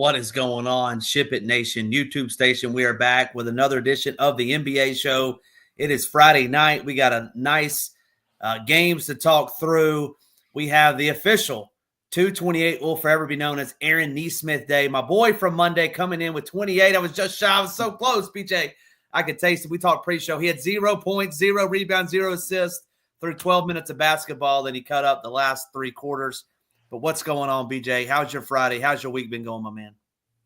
What is going on, SHIPIT Nation YouTube station? We are back with another edition of the NBA show. It is Friday night. We got a nice games to talk through. We have the official 228 will forever be known as Aaron Nesmith Day. My boy from Monday coming in with 28. I was just shy. I was so close, BJ. I could taste it. We talked pre-show. He had 0 points, 0 rebounds, 0 assists through 12 minutes of basketball. Then he cut up the last 3 quarters. But what's going on, BJ? How's your Friday? How's your week been going, my man?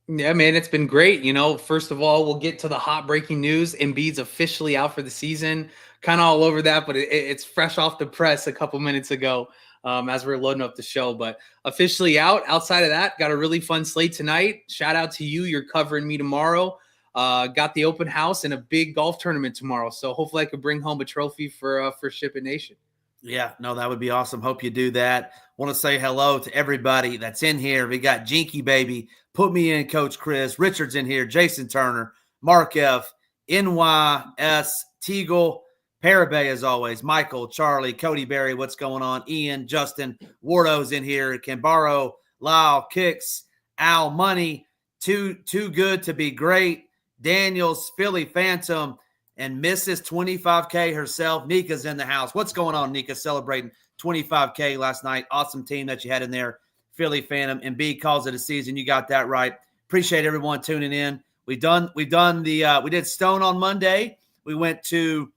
Yeah, man, it's been great. You know, first of all, we'll get to the hot breaking news. Embiid's officially out for the season. Kind of all over that, but it's fresh off the press a couple minutes ago as we're loading up the show. But officially out. Outside of that, got a really fun slate tonight. Shout out to you. You're covering me tomorrow. Got the open house and a big golf tournament tomorrow. So hopefully I could bring home a trophy for SHIPIT Nation. Yeah, no, that would be awesome. Hope you do that. Want to say hello to everybody that's in here. We got Jinky Baby, Put Me In, Coach Chris, Richard's in here, Jason Turner, Mark F, NYS, Teagle, Parabay as always, Michael, Charlie, Cody Berry, what's going on? Ian, Justin, Wardo's in here, Cambaro, Lyle, Kicks, Al, Money, too good to be great, Daniels, Philly Phantom, and Mrs. 25K herself. Nika's in the house. What's going on, Nika? Celebrating 25K last night. Awesome team that you had in there. Philly Phantom. And B calls it a season. You got that right. Appreciate everyone tuning in. We did Stone on Monday. We went to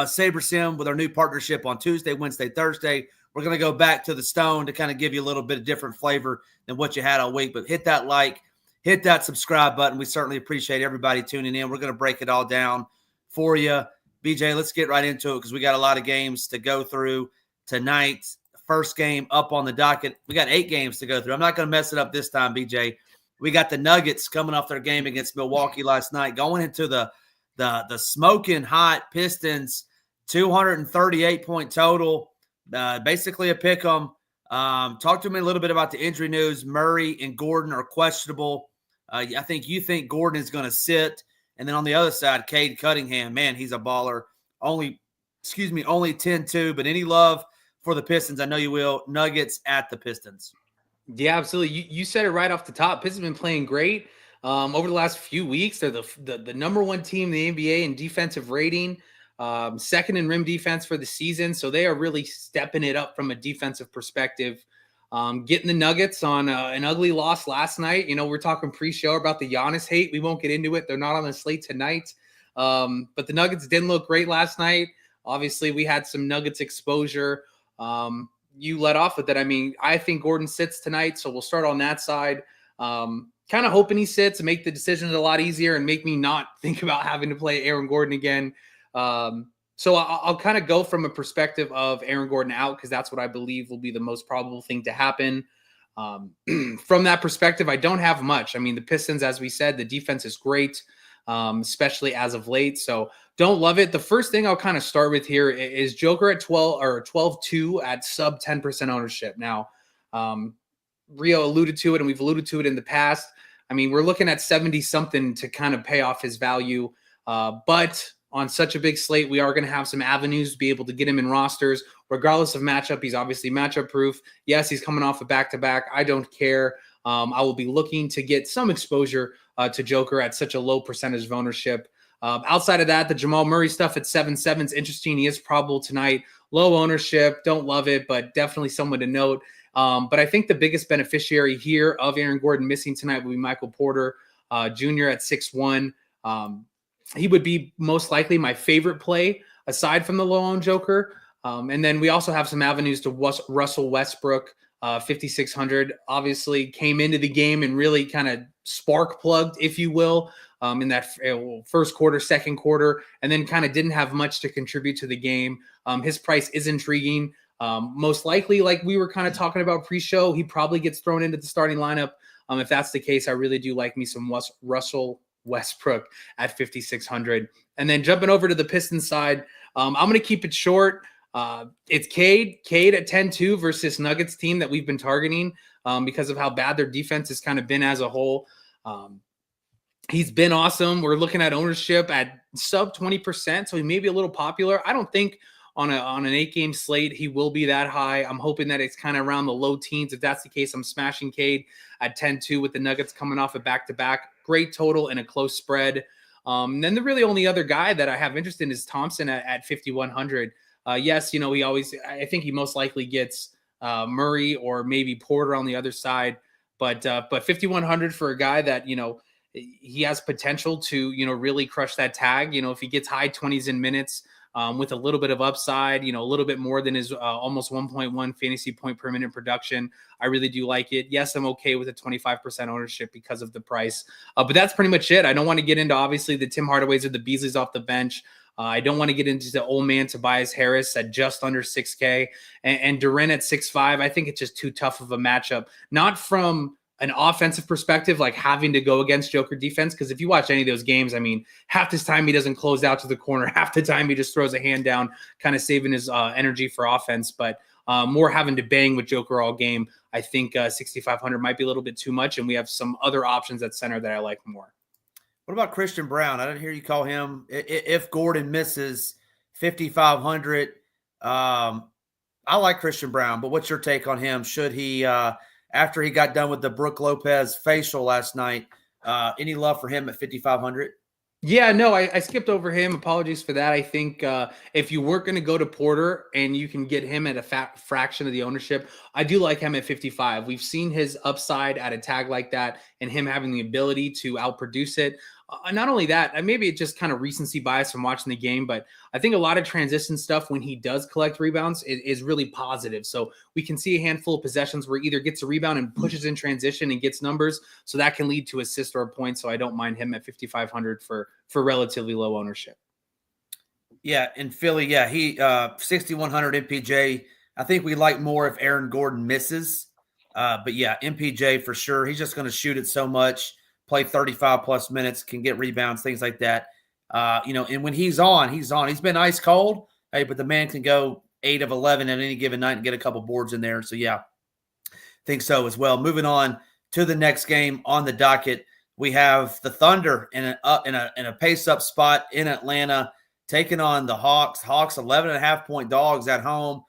Saber Sim with our new partnership on Tuesday, Wednesday, Thursday. We're going to go back to the Stone to kind of give you a little bit of different flavor than what you had all week. But hit that like, hit that subscribe button. We certainly appreciate everybody tuning in. We're going to break it all down for you. BJ, let's get right into it because we got a lot of games to go through tonight. First game up on the docket. We got 8 games to go through. I'm not going to mess it up this time, BJ. We got the Nuggets coming off their game against Milwaukee last night, going into the smoking hot Pistons, 238-point total, basically a pick 'em. Talk to me a little bit about the injury news. Murray and Gordon are questionable. I think you think Gordon is going to sit. And then on the other side, Cade Cunningham, man, he's a baller. Only 10-2, but any love for the Pistons? I know you will. Nuggets at the Pistons. Yeah, absolutely. You said it right off the top. Pistons have been playing great over the last few weeks. They're the number 1 team in the NBA in defensive rating, second in rim defense for the season. So they are really stepping it up from a defensive perspective. Getting the Nuggets on an ugly loss last night. You know, we're talking pre-show about the Giannis hate. We won't get into it. They're not on the slate tonight. But the Nuggets didn't look great last night. Obviously, we had some Nuggets exposure. You let off with it. I mean, I think Gordon sits tonight, so we'll start on that side. Kind of hoping he sits and make the decisions a lot easier and make me not think about having to play Aaron Gordon again. So I'll kind of go from a perspective of Aaron Gordon out because that's what I believe will be the most probable thing to happen. From that perspective, I don't have much. I mean, the Pistons, as we said, the defense is great, especially as of late. So don't love it. The first thing I'll kind of start with here is Joker at 12-2 at sub 10% ownership. Now, Rio alluded to it, and we've alluded to it in the past. I mean, we're looking at 70-something to kind of pay off his value, but on such a big slate, we are going to have some avenues to be able to get him in rosters. Regardless of matchup, he's obviously matchup proof. Yes, he's coming off a back-to-back. I don't care. I will be looking to get some exposure to Joker at such a low percentage of ownership. Outside of that, the Jamal Murray stuff at 7-7 is interesting. He is probable tonight. Low ownership. Don't love it, but definitely someone to note. But I think the biggest beneficiary here of Aaron Gordon missing tonight will be Michael Porter Jr. at 6-1. He would be most likely my favorite play aside from the low-owned Joker. And then we also have some avenues to Russell Westbrook, 5,600. Obviously came into the game and really kind of spark plugged, if you will, in that first quarter, second quarter, and then kind of didn't have much to contribute to the game. His price is intriguing. Most likely, like we were kind of talking about pre-show, he probably gets thrown into the starting lineup. If that's the case, I really do like me some Russell Westbrook at 5,600. And then jumping over to the Pistons side, I'm going to keep it short. It's Cade at 10-2 versus Nuggets team that we've been targeting because of how bad their defense has kind of been as a whole. He's been awesome. We're looking at ownership at sub 20%, so he may be a little popular. I don't think on an 8-game slate, he will be that high. I'm hoping that it's kind of around the low teens. If that's the case, I'm smashing Cade at 10-2 with the Nuggets coming off a back-to-back. Great total and a close spread. Then the really only other guy that I have interest in is Thompson at 5,100. Yes, I think he most likely gets Murray or maybe Porter on the other side. But 5,100 for a guy that, he has potential to, really crush that tag. If he gets high 20s in minutes with a little bit of upside, a little bit more than his almost 1.1 fantasy point per minute production, I really do like it. Yes, I'm okay with a 25% ownership because of the price. But that's pretty much it. I don't want to get into, obviously, the Tim Hardaways or the Beasleys off the bench. I don't want to get into the old man Tobias Harris at just under 6K and Duren at 6.5. I think it's just too tough of a matchup. Not from an offensive perspective, like having to go against Joker defense, because if you watch any of those games, half this time he doesn't close out to the corner. Half the time he just throws a hand down, kind of saving his energy for offense. But more having to bang with Joker all game. I think 6,500 might be a little bit too much, and we have some other options at center that I like more. What about Christian Brown? I didn't hear you call him. If Gordon misses 5,500, I like Christian Brown, but what's your take on him? Should he, after he got done with the Brooke Lopez facial last night, any love for him at 5,500? Yeah, no, I skipped over him. Apologies for that. I think if you weren't going to go to Porter and you can get him at a fraction of the ownership, I do like him at 55. We've seen his upside at a tag like that and him having the ability to outproduce it. Not only that, maybe it's just kind of recency bias from watching the game, but I think a lot of transition stuff when he does collect rebounds is really positive. So we can see a handful of possessions where either gets a rebound and pushes in transition and gets numbers. So that can lead to assist or a point. So I don't mind him at 5,500 for relatively low ownership. Yeah, in Philly, he 6,100 MPJ. I think we like more if Aaron Gordon misses. But yeah, MPJ for sure. He's just going to shoot it so much. Play 35 plus minutes, can get rebounds, things like that. And when he's on. He's been ice cold, but the man can go 8 of 11 at any given night and get a couple boards in there. So yeah, think so as well. Moving on to the next game on the docket, we have the Thunder in a pace up spot in Atlanta, taking on the Hawks. Hawks 11.5 point dogs at home.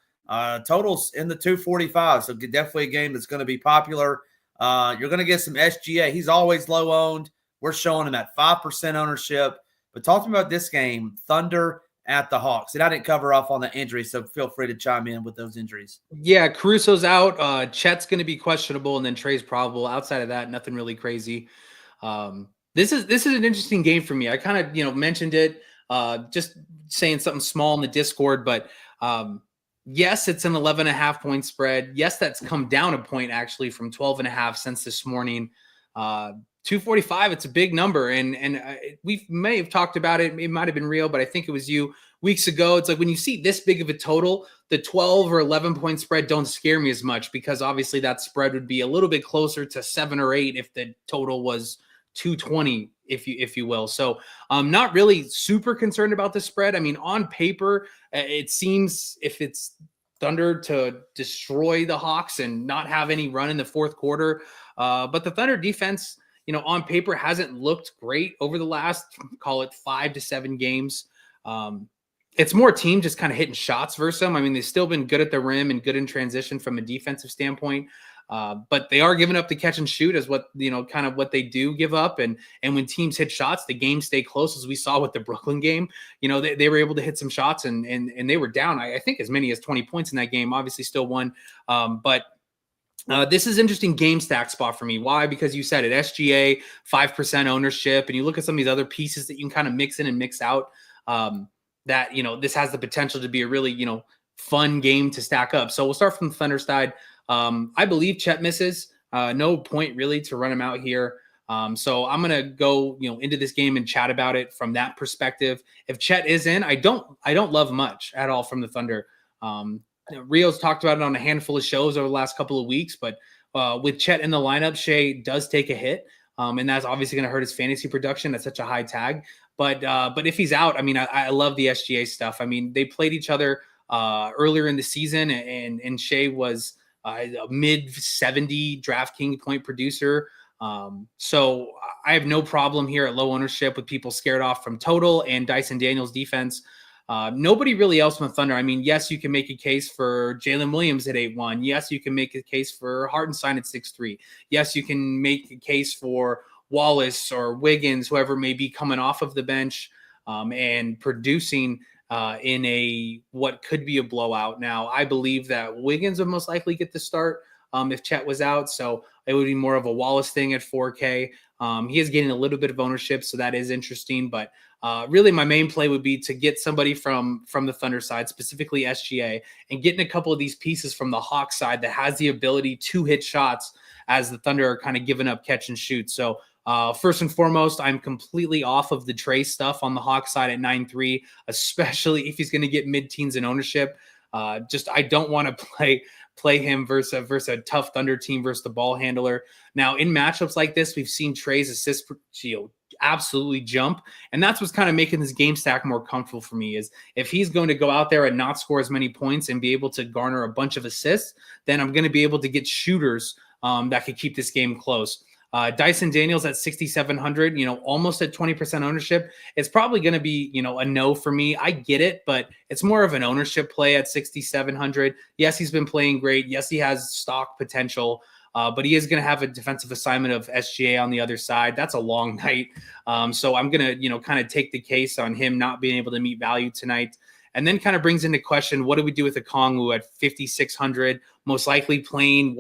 Totals in the 245. So definitely a game that's going to be popular. You're going to get some SGA. He's always low owned. We're showing him at 5% ownership. But talking about this game, Thunder at the Hawks. And I didn't cover off on the injury, so feel free to chime in with those injuries. Yeah, Caruso's out. Chet's going to be questionable, and then Trey's probable. Outside of that, nothing really crazy. This is an interesting game for me. I kind of mentioned it, just saying something small in the Discord, but yes, it's an 11.5 point spread. Yes, that's come down a point actually from 12.5 since this morning. 245, it's a big number. And we may have talked about it. It might've been real, but I think it was you weeks ago. It's like when you see this big of a total, the 12 or 11 point spread don't scare me as much because obviously that spread would be a little bit closer to 7 or 8 if the total was 220, if you will. So I'm not really super concerned about the spread. On paper, it seems if it's Thunder to destroy the Hawks and not have any run in the fourth quarter. But the Thunder defense, on paper hasn't looked great over the last, call it 5 to 7 games. It's more team just kind of hitting shots versus them. They've still been good at the rim and good in transition from a defensive standpoint. But they are giving up the catch and shoot as what, kind of what they do give up. And when teams hit shots, the games stay close, as we saw with the Brooklyn game. They were able to hit some shots and they were down, I think, as many as 20 points in that game, obviously still won. But this is interesting game stack spot for me. Why? Because you said it, SGA, 5% ownership. And you look at some of these other pieces that you can kind of mix in and mix out that, this has the potential to be a really, fun game to stack up. So we'll start from the Thunder side. I believe Chet misses. No point really to run him out here. So I'm going to go, into this game and chat about it from that perspective. If Chet is in, I don't love much at all from the Thunder. Rio's talked about it on a handful of shows over the last couple of weeks, but with Chet in the lineup, Shea does take a hit. And that's obviously going to hurt his fantasy production at such a high tag. But if he's out, I love the SGA stuff. They played each other earlier in the season, and Shea was a mid-70 DraftKings point producer. So I have no problem here at low ownership with people scared off from total and Dyson Daniels defense. Nobody really else on the Thunder. I mean, yes, you can make a case for Jalen Williams at 8-1. Yes, you can make a case for Hartenstein at 6-3. Yes, you can make a case for Wallace or Wiggins, whoever may be coming off of the bench and producing in a what could be a blowout. Now, I believe that Wiggins would most likely get the start if Chet was out, so it would be more of a Wallace thing at 4K. He is getting a little bit of ownership, so that is interesting. But really, my main play would be to get somebody from the Thunder side, specifically SGA, and getting a couple of these pieces from the Hawks side that has the ability to hit shots as the Thunder are kind of giving up catch and shoot. So first and foremost, I'm completely off of the Trey stuff on the Hawks side at 9-3, especially if he's going to get mid-teens in ownership. I don't want to play him versus a tough Thunder team versus the ball handler. Now, in matchups like this, we've seen Trey's assist absolutely jump, and that's what's kind of making this game stack more comfortable for me. Is if he's going to go out there and not score as many points and be able to garner a bunch of assists, then I'm going to be able to get shooters that could keep this game close. Dyson Daniels at 6,700, almost at 20% ownership. It's probably going to be, a no for me. I get it, but it's more of an ownership play at 6,700. Yes, he's been playing great. Yes, he has stock potential, but he is going to have a defensive assignment of SGA on the other side. That's a long night. So I'm going to, kind of take the case on him not being able to meet value tonight. And then kind of brings into question, what do we do with Okongwu at 5,600? Most likely playing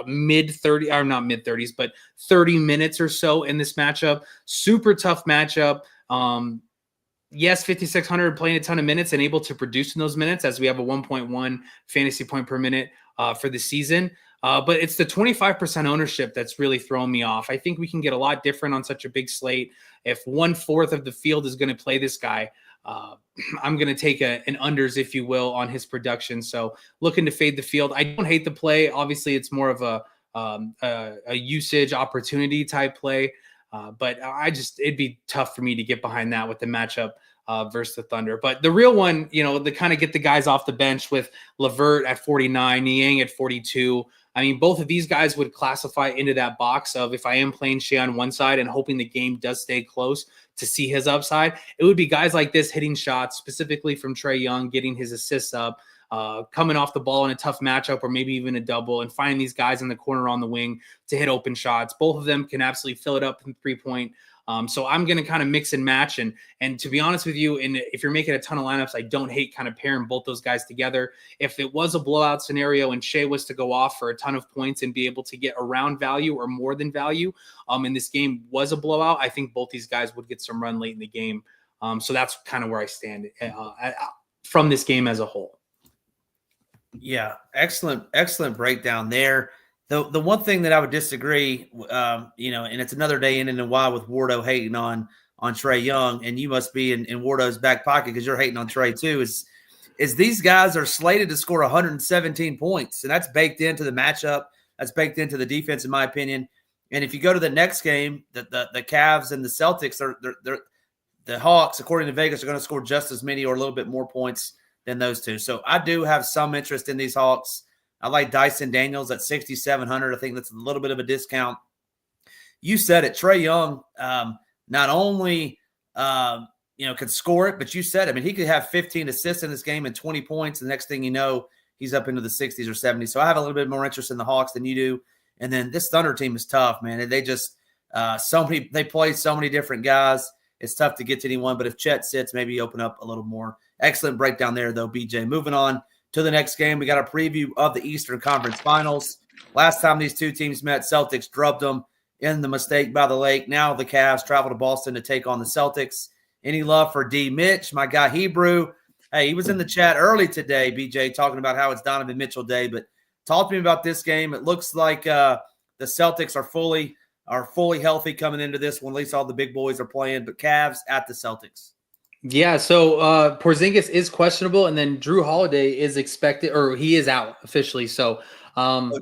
mid-30s, or not mid-30s, but 30 minutes or so in this matchup. Super tough matchup. Yes, 5,600 playing a ton of minutes and able to produce in those minutes, as we have a 1.1 fantasy point per minute for the season. But it's the 25% ownership that's really throwing me off. I think we can get a lot different on such a big slate. If 1/4 of the field is going to play this guy, I'm going to take an unders, if you will, on his production. So looking to fade the field. I don't hate the play. Obviously, it's more of a usage opportunity type play. But it'd be tough for me to get behind that with the matchup versus the Thunder. But the real one, to kind of get the guys off the bench with LeVert at 49, Niang at 42. I mean, both of these guys would classify into that box of, if I am playing Shea on one side and hoping the game does stay close to see his upside, it would be guys like this hitting shots, specifically from Trae Young, getting his assists up, coming off the ball in a tough matchup or maybe even a double, and finding these guys in the corner on the wing to hit open shots. Both of them can absolutely fill it up from 3-point. So I'm going to kind of mix and match. And to be honest with you, and if you're making a ton of lineups, I don't hate kind of pairing both those guys together. If it was a blowout scenario and Shea was to go off for a ton of points and be able to get around value or more than value, and this game was a blowout, I think both these guys would get some run late in the game. So that's kind of where I stand from this game as a whole. Yeah, excellent breakdown there. The one thing that I would disagree, and it's another day in and why with Wardo hating on Trae Young, and you must be in Wardo's back pocket because you're hating on Trae too, is these guys are slated to score 117 points, and that's baked into the matchup. That's baked into the defense, in my opinion. And if you go to the next game, the Cavs and the Celtics, the Hawks, according to Vegas, are going to score just as many or a little bit more points than those two. So I do have some interest in these Hawks. I like Dyson Daniels at 6,700. I think that's a little bit of a discount. You said it. Trae Young not only could score it, but you said it. I mean, he could have 15 assists in this game and 20 points. The next thing you know, he's up into the 60s or 70s. So I have a little bit more interest in the Hawks than you do. And then this Thunder team is tough, man. They just they play so many different guys. It's tough to get to anyone. But if Chet sits, maybe you open up a little more. Excellent breakdown there, though, BJ. Moving on to the next game, we got a preview of the Eastern Conference Finals. Last time these two teams met, Celtics drubbed them in the mistake by the lake. Now the Cavs travel to Boston to take on the Celtics. Any love for D. Mitch, my guy Hebrew? Hey, he was in the chat early today, BJ, talking about how it's Donovan Mitchell Day. But talk to me about this game. It looks like the Celtics are fully healthy coming into this one. At least all the big boys are playing. But Cavs at the Celtics. Yeah, so Porzingis is questionable, and then Drew Holiday is expected, or he is out officially. So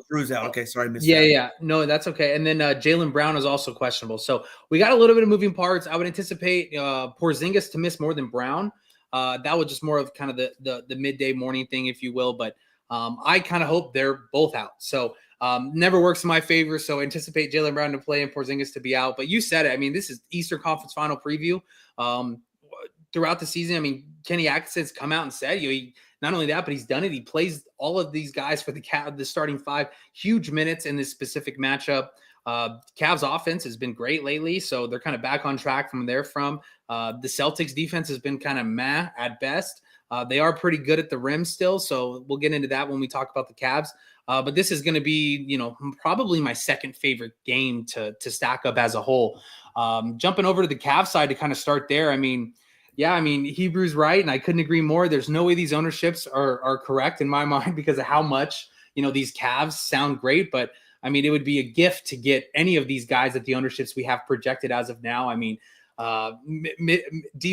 Drew's out. Okay, sorry, I missed that. Yeah, no, that's okay. And then Jaylen Brown is also questionable. So we got a little bit of moving parts. I would anticipate Porzingis to miss more than Brown. That was just more of kind of the midday morning thing, if you will. But I kind of hope they're both out. So never works in my favor. So anticipate Jaylen Brown to play and Porzingis to be out. But you said it. I mean, this is Eastern Conference Final preview. throughout the season. I mean, Kenny Atkinson's come out and said, not only that, but he's done it. He plays all of these guys for the starting five, huge minutes in this specific matchup. Cavs offense has been great lately, so they're kind of back on track from there. The Celtics defense has been kind of meh at best. They are pretty good at the rim still, so we'll get into that when we talk about the Cavs. But this is going to be, probably my second favorite game to stack up as a whole. Jumping over to the Cavs side to kind of start there. Hebrew's right, and I couldn't agree more. There's no way these ownerships are correct in my mind because of how much, these Cavs sound great. But, it would be a gift to get any of these guys at the ownerships we have projected as of now. D.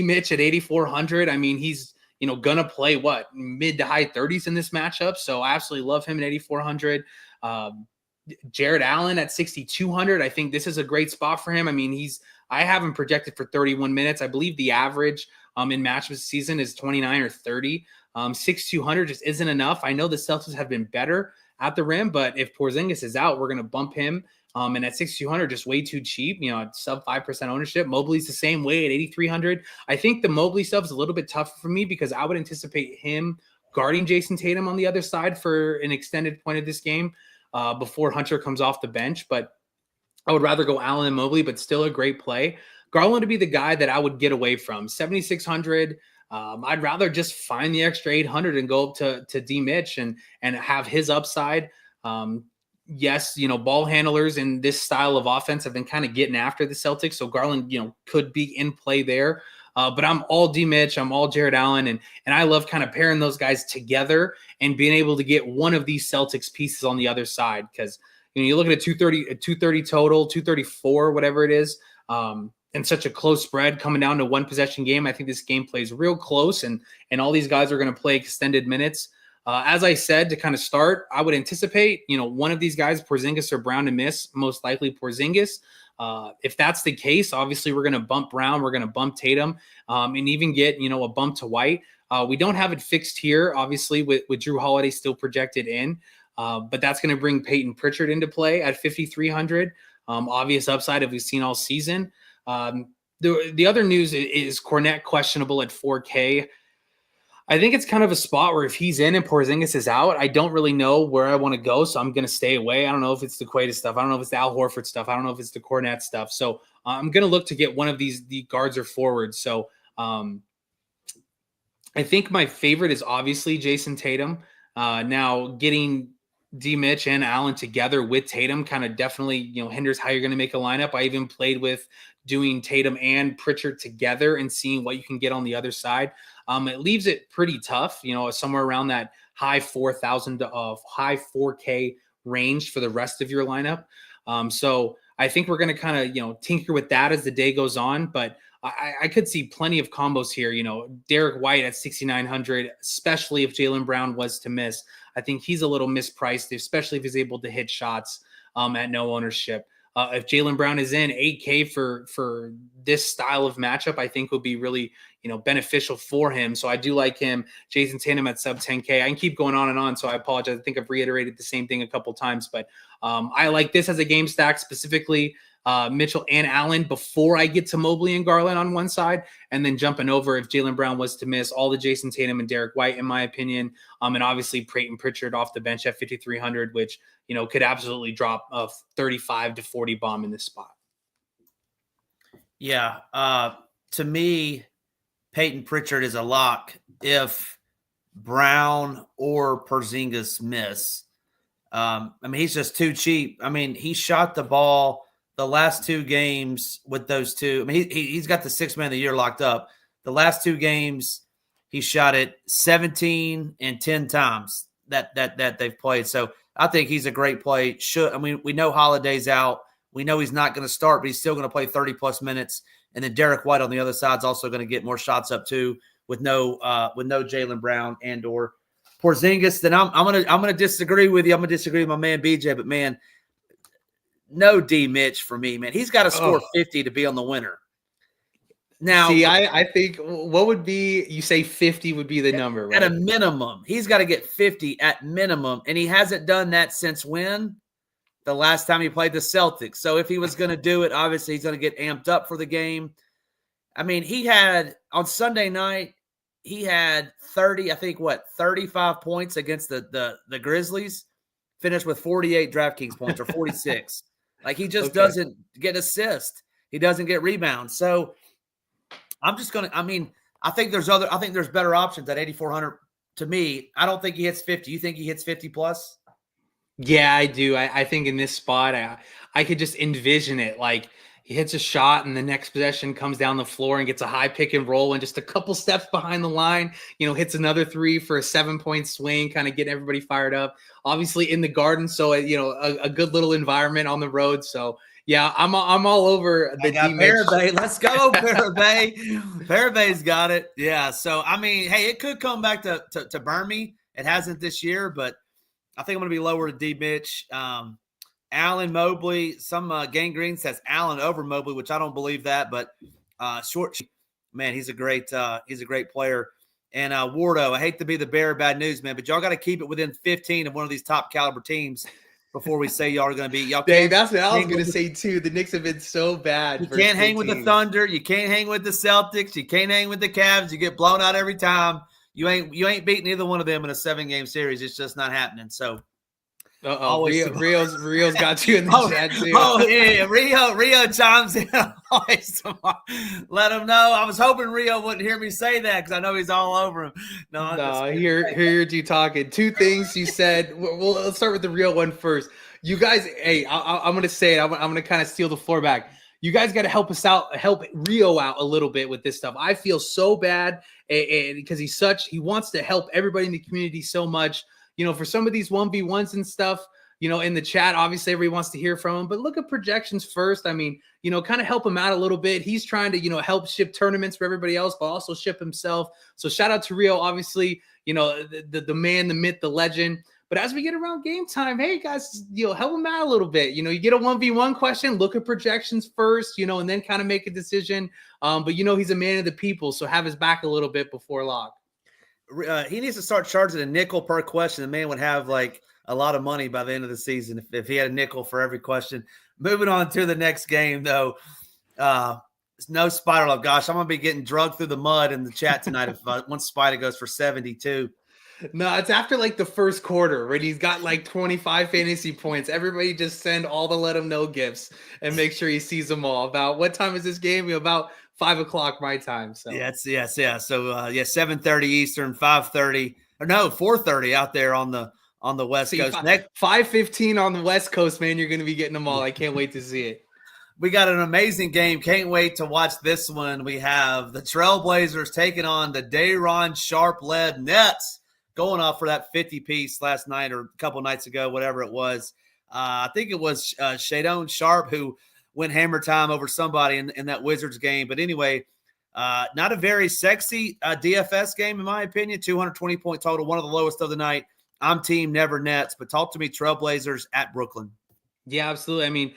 Mitch at 8,400. He's, going to play mid to high 30s in this matchup. So I absolutely love him at 8,400. Jared Allen at 6,200. I think this is a great spot for him. I have him projected for 31 minutes. I believe the average in matchups this season is 29 or 30. 6,200 just isn't enough. I know the Celtics have been better at the rim, but if Porzingis is out, we're going to bump him. And at 6,200, just way too cheap, sub 5% ownership. Mobley's the same way at 8,300. I think the Mobley stuff is a little bit tougher for me because I would anticipate him guarding Jason Tatum on the other side for an extended point of this game before Hunter comes off the bench. But I would rather go Allen and Mobley, but still a great play. Garland to be the guy that I would get away from. 7,600. I'd rather just find the extra 800 and go up to D Mitch and have his upside. Yes, ball handlers in this style of offense have been kind of getting after the Celtics. So Garland, could be in play there. But I'm all D Mitch, I'm all Jared Allen. And I love kind of pairing those guys together and being able to get one of these Celtics pieces on the other side. Because, you look at a 230 total, 234, whatever it is, and such a close spread coming down to one possession game. I think this game plays real close and all these guys are going to play extended minutes. As I said, to kind of start, I would anticipate, one of these guys, Porzingis or Brown, to miss, most likely Porzingis. If that's the case, obviously we're going to bump Brown, we're going to bump Tatum, and even get, a bump to White. We don't have it fixed here, obviously, with Drew Holiday still projected in, but that's going to bring Peyton Pritchard into play at 5,300. Obvious upside that we've seen all season. The other news is Cornette questionable at 4K. I think it's kind of a spot where if he's in and Porzingis is out, I don't really know where I want to go, so I'm going to stay away. I don't know if it's the Quaid stuff. I don't know if it's the Al Horford stuff. I don't know if it's the Cornette stuff. So I'm going to look to get one of the guards or forwards. So I think my favorite is obviously Jason Tatum. Now getting D Mitch and Allen together with Tatum kind of definitely, hinders how you're going to make a lineup. I even played with doing Tatum and Pritchard together and seeing what you can get on the other side. It leaves it pretty tough, somewhere around that high 4,000 of high 4K range for the rest of your lineup. So I think we're going to kind of, tinker with that as the day goes on, but I could see plenty of combos here. Derek White at 6,900, especially if Jaylen Brown was to miss. I think he's a little mispriced, especially if he's able to hit shots at no ownership. If Jaylen Brown is in, 8K for this style of matchup, I think would be really, beneficial for him. So I do like him. Jason Tatum at sub 10K. I can keep going on and on, so I apologize. I think I've reiterated the same thing a couple times, but I like this as a game stack, specifically Mitchell and Allen before I get to Mobley and Garland on one side, and then jumping over if Jaylen Brown was to miss, all the Jason Tatum and Derek White, in my opinion, and obviously Peyton Pritchard off the bench at 5,300, which could absolutely drop a 35 to 40 bomb in this spot. Yeah, to me, Peyton Pritchard is a lock if Brown or Porzingis miss. He's just too cheap. He shot the ball the last two games with those two. He's got the 6th man of the year locked up. The last two games, he shot it 17 and 10 times that they've played. So I think he's a great play. We know Holiday's out. We know he's not going to start, but he's still going to play 30-plus minutes. And then Derek White on the other side is also going to get more shots up too, with no Jaylen Brown and or Porzingis. Then I'm gonna disagree with you. I'm gonna disagree with my man BJ, but man, no D Mitch for me, man. He's got to score 50 to be on the winner. Now, see, I think what would be, you say 50 would be the number, right? At a minimum, he's got to get 50 at minimum, and he hasn't done that since when? The last time he played the Celtics. So if he was going to do it, obviously he's going to get amped up for the game. I mean, he had on Sunday night, he had 35 points against the Grizzlies, finished with 48 DraftKings points or 46. Like he just doesn't get assist. He doesn't get rebounds. So I'm just going to, I mean, I think there's better options at 8,400 to me. I don't think he hits 50. You think he hits 50 plus? Yeah, I do. I think in this spot, I could just envision it. Like he hits a shot and the next possession comes down the floor and gets a high pick and roll and just a couple steps behind the line, hits another 3 for a 7-point swing, kind of getting everybody fired up. Obviously in the Garden, so a good little environment on the road. So yeah, I'm all over the Parabay. Let's go, Parabay. Parabay's got it. Yeah. So I mean, hey, it could come back to burn me. It hasn't this year, but I think I'm going to be lower to D Mitch. Allen Mobley. Some Gangrene says Allen over Mobley, which I don't believe that, but short man, he's a great player. And Wardo, I hate to be the bearer of bad news, man, but y'all got to keep it within 15 of one of these top caliber teams before we say y'all are going to beat y'all. Dang, that's what I was going to say too. The Knicks have been so bad. You can't hang with the Thunder. You can't hang with the Celtics. You can't hang with the Cavs. You get blown out every time. You ain't beating either one of them in a 7-game series. It's just not happening. So, Rio's got you in the chat too. Oh yeah, Rio chimes in. Let him know. I was hoping Rio wouldn't hear me say that because I know he's all over him. No, hear you talking. 2 things you said. Well, let's start with the real one first. You guys, hey, I'm going to say it. I'm going to kind of steal the floor back. You guys got to help us out, help Rio out a little bit with this stuff. I feel so bad because he wants to help everybody in the community so much. For some of these 1v1s and stuff, in the chat, obviously everybody wants to hear from him, but look at projections first. I mean, kind of help him out a little bit. He's trying to, help ship tournaments for everybody else, but also ship himself. So shout out to Rio, obviously, the man, the myth, the legend. But as we get around game time, hey guys, help him out a little bit. You get a 1v1 question, look at projections first, and then kind of make a decision. But he's a man of the people, so have his back a little bit before lock. He needs to start charging a nickel per question. The man would have like a lot of money by the end of the season if he had a nickel for every question. Moving on to the next game, though. It's no Spider Love. Gosh, I'm going to be getting drugged through the mud in the chat tonight if once Spider goes for 72. No, it's after like the first quarter when he's got like 25 fantasy points. Everybody just send all the let him know gifts and make sure he sees them all. About what time is this game? About 5 o'clock my time. So yes. So 7:30 Eastern, 5:30 or no 4:30 out there on the West Coast. 5:15 on the West Coast, man. You're going to be getting them all. I can't wait to see it. We got an amazing game. Can't wait to watch this one. We have the Trailblazers taking on the Day'Ron Sharp-led Nets, going off for that 50-piece last night or a couple nights ago, whatever it was. I think it was Shadon Sharp who went hammer time over somebody in that Wizards game. But anyway, not a very sexy DFS game, in my opinion. 220-point total, one of the lowest of the night. I'm team never Nets, but talk to me Trailblazers at Brooklyn. Yeah, absolutely. I mean,